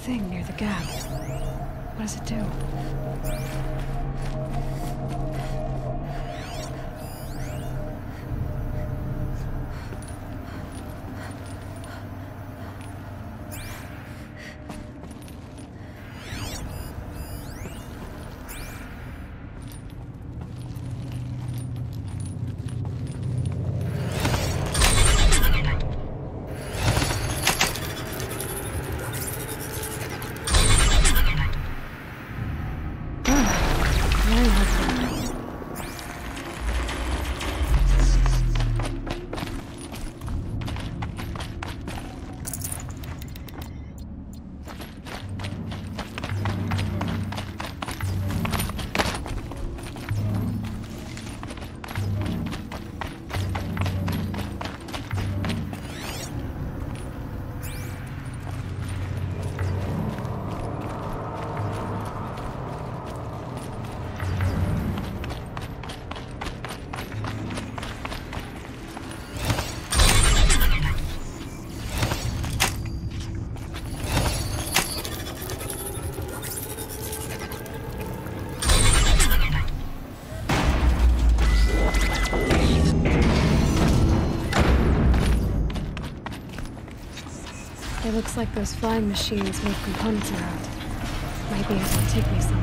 Thing near the gap. What does it do? It looks like those flying machines move components around. Might be able to take me somewhere.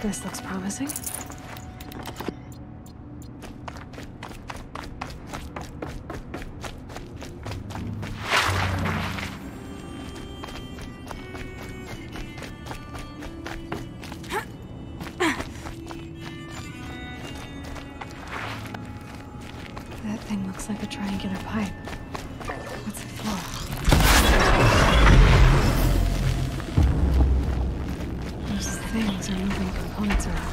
This looks promising. That thing looks like a triangular pipe. What's it for? Those things are moving components around.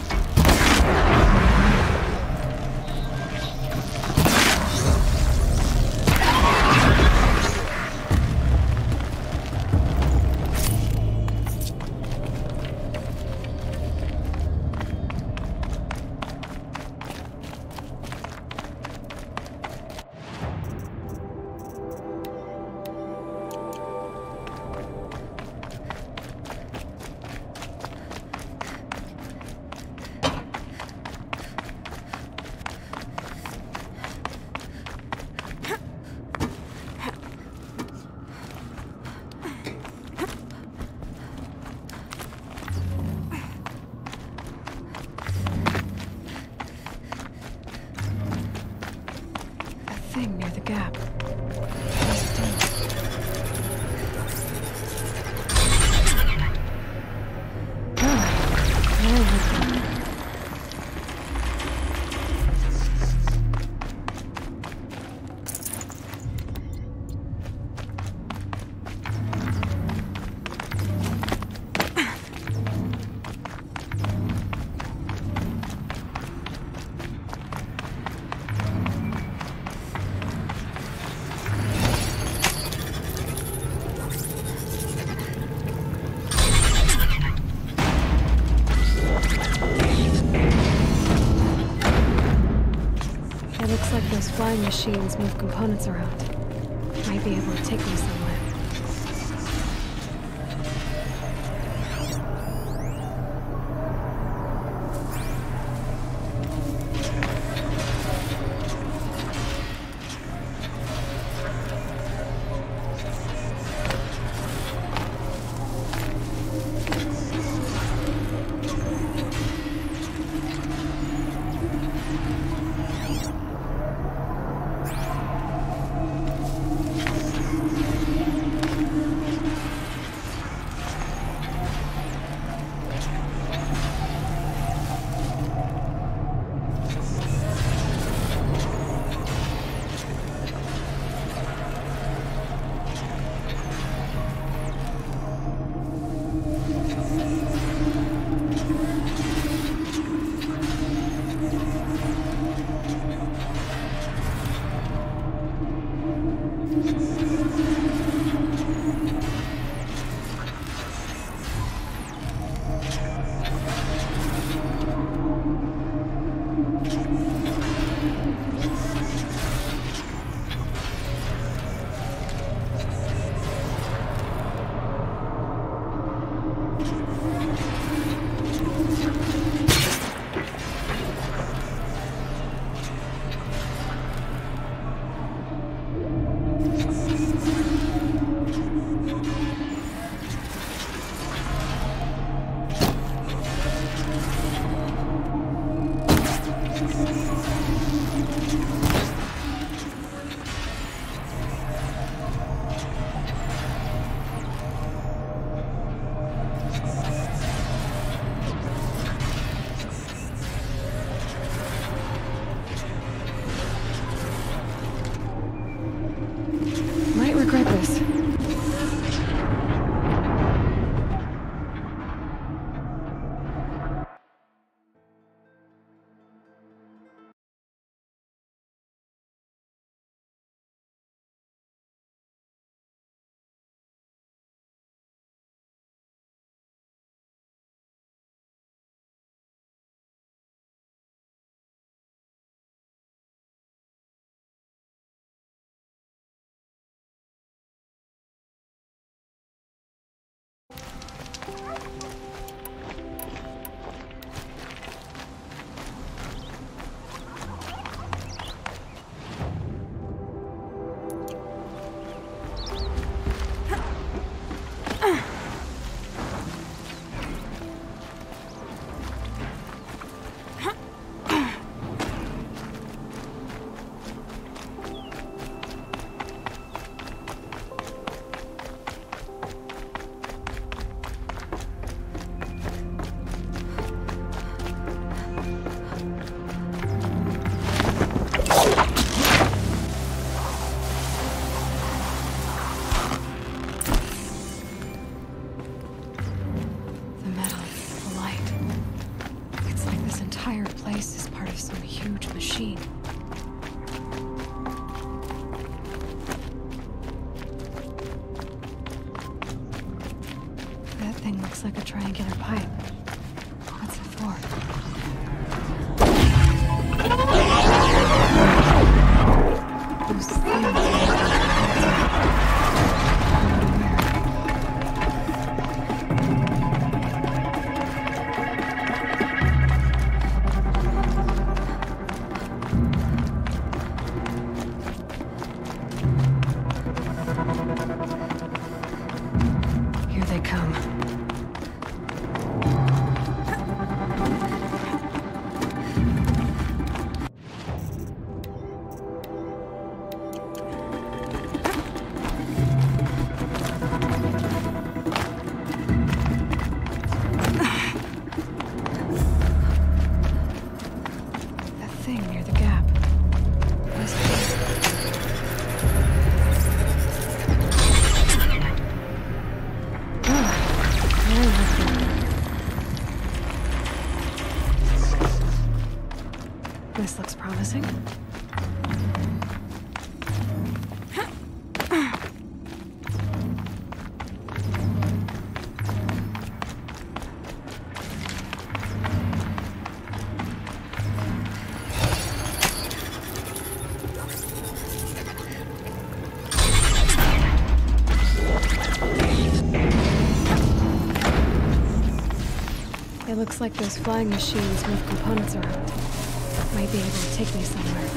Near the gap. Like those flying machines move components around. Might be able to take me somewhere. some huge machine. That thing looks like a triangular pipe. What's it for? Those things. Here they come. That thing near the gap. Must be. This looks promising. It looks like those flying machines move components around. Might be able to take me somewhere.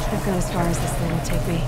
I've got as far as this thing will take me.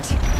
heart.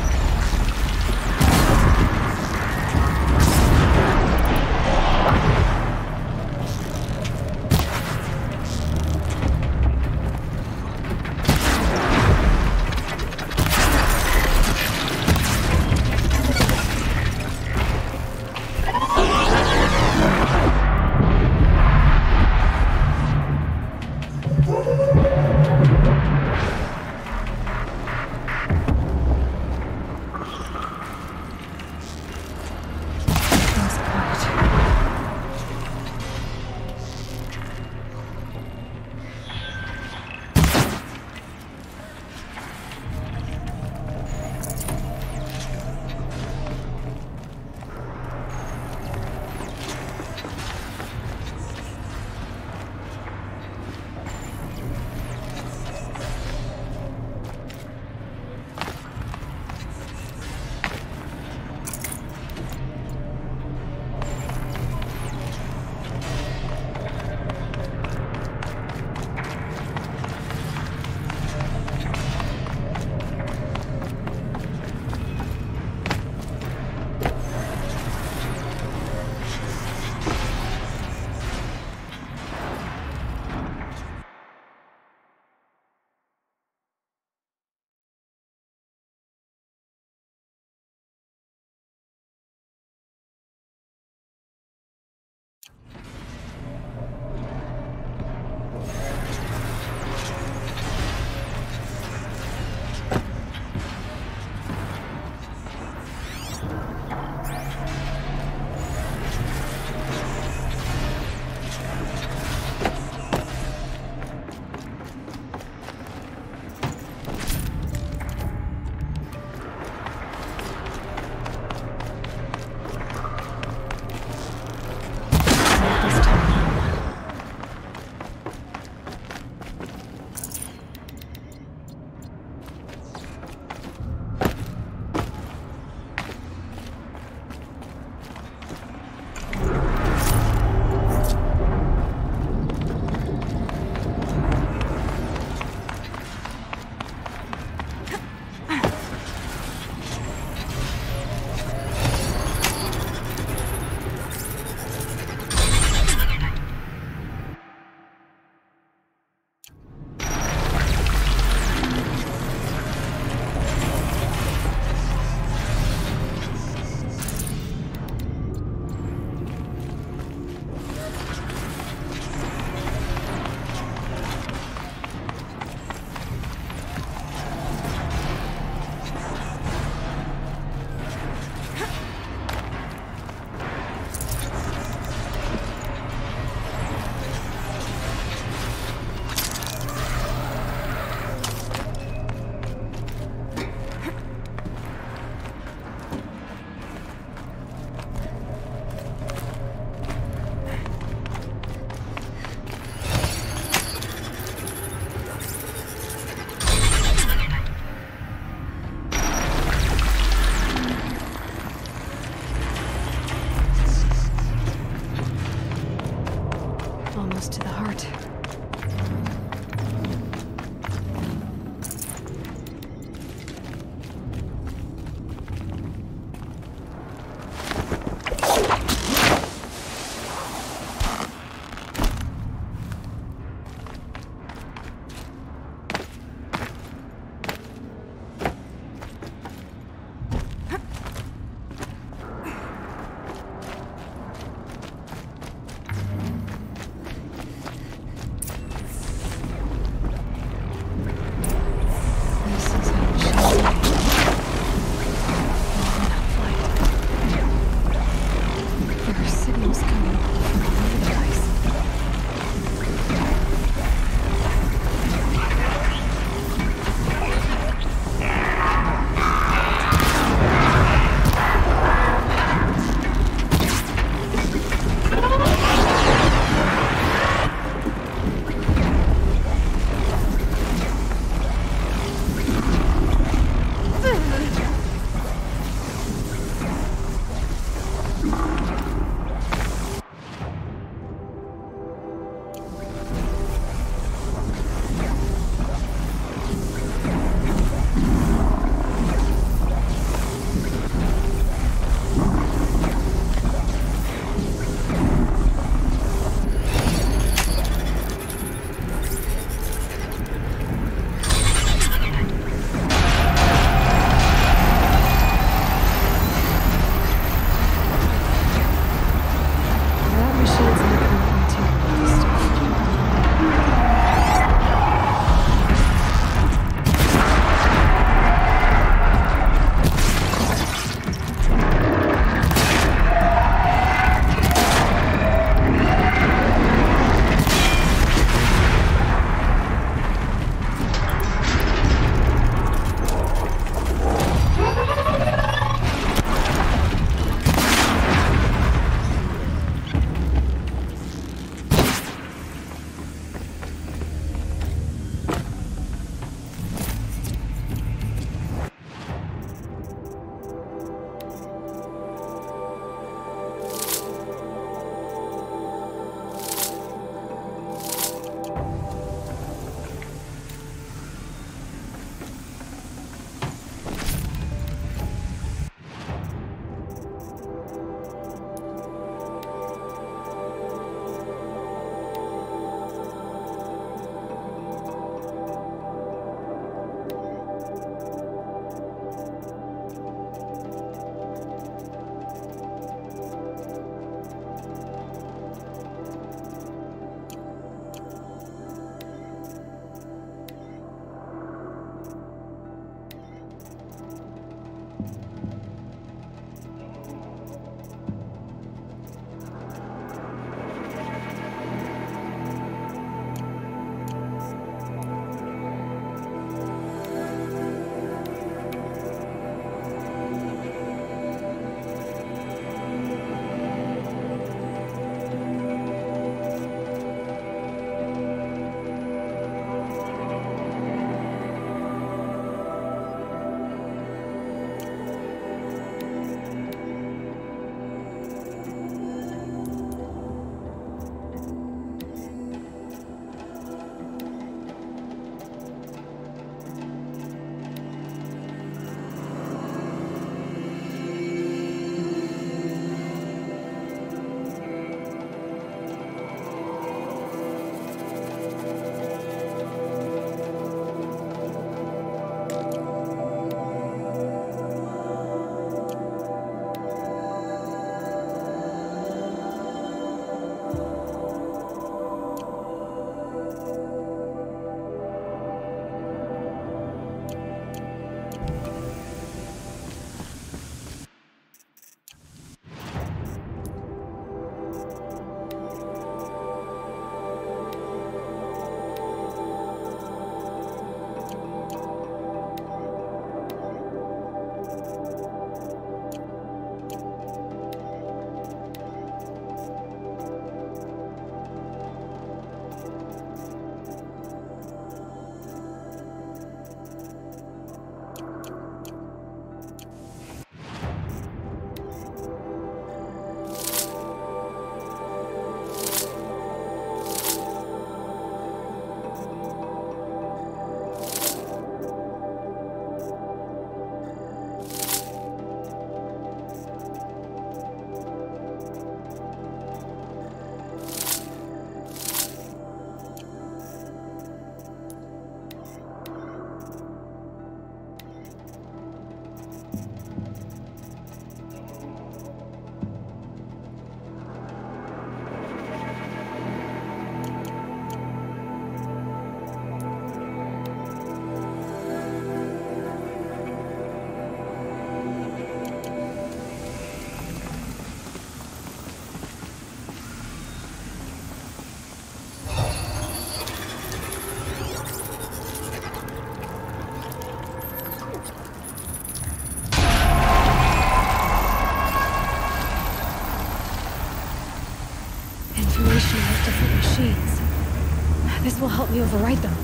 will help me override them.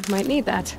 Might need that.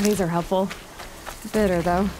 These are helpful. Bitter, though.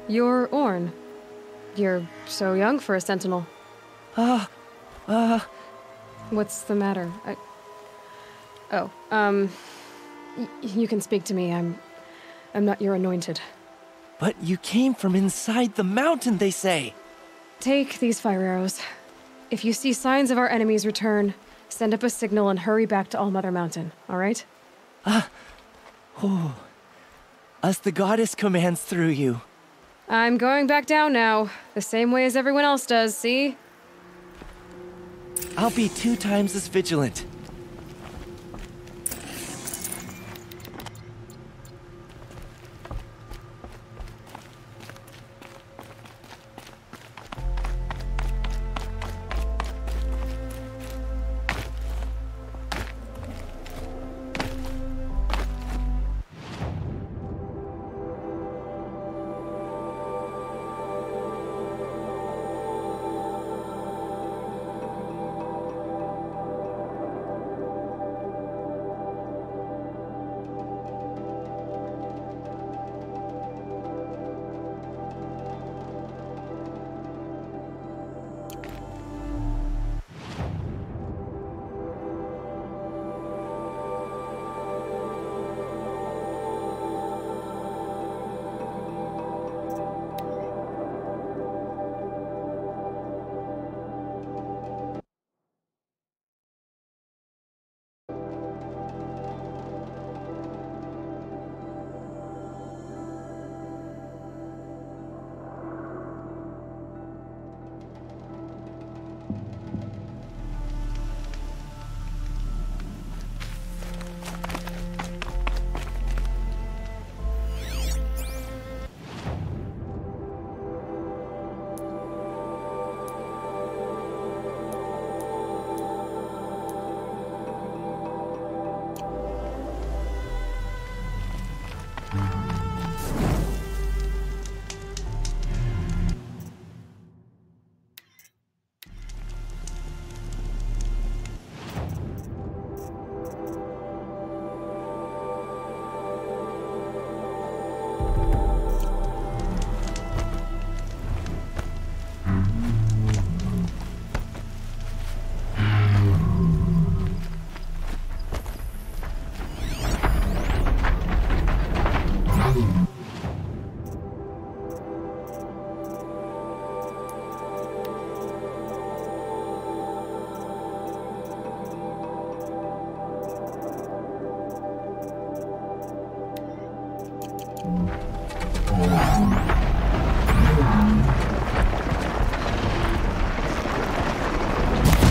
You're Orn. You're so young for a sentinel. What's the matter? You can speak to me. I'm not your anointed. But you came from inside the mountain, they say. Take these fire arrows. If you see signs of our enemy's return, send up a signal and hurry back to Allmother Mountain, all right? As the goddess commands through you. I'm going back down now, the same way as everyone else does, see? I'll be 2 times as vigilant.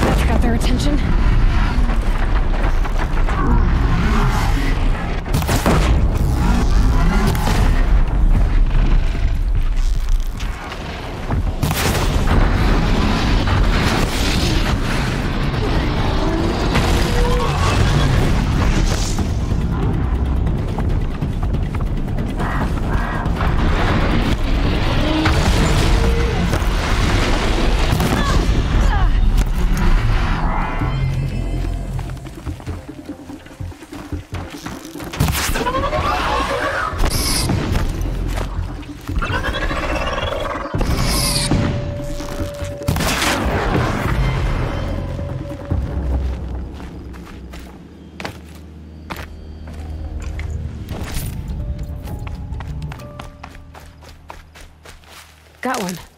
That got their attention. Got one.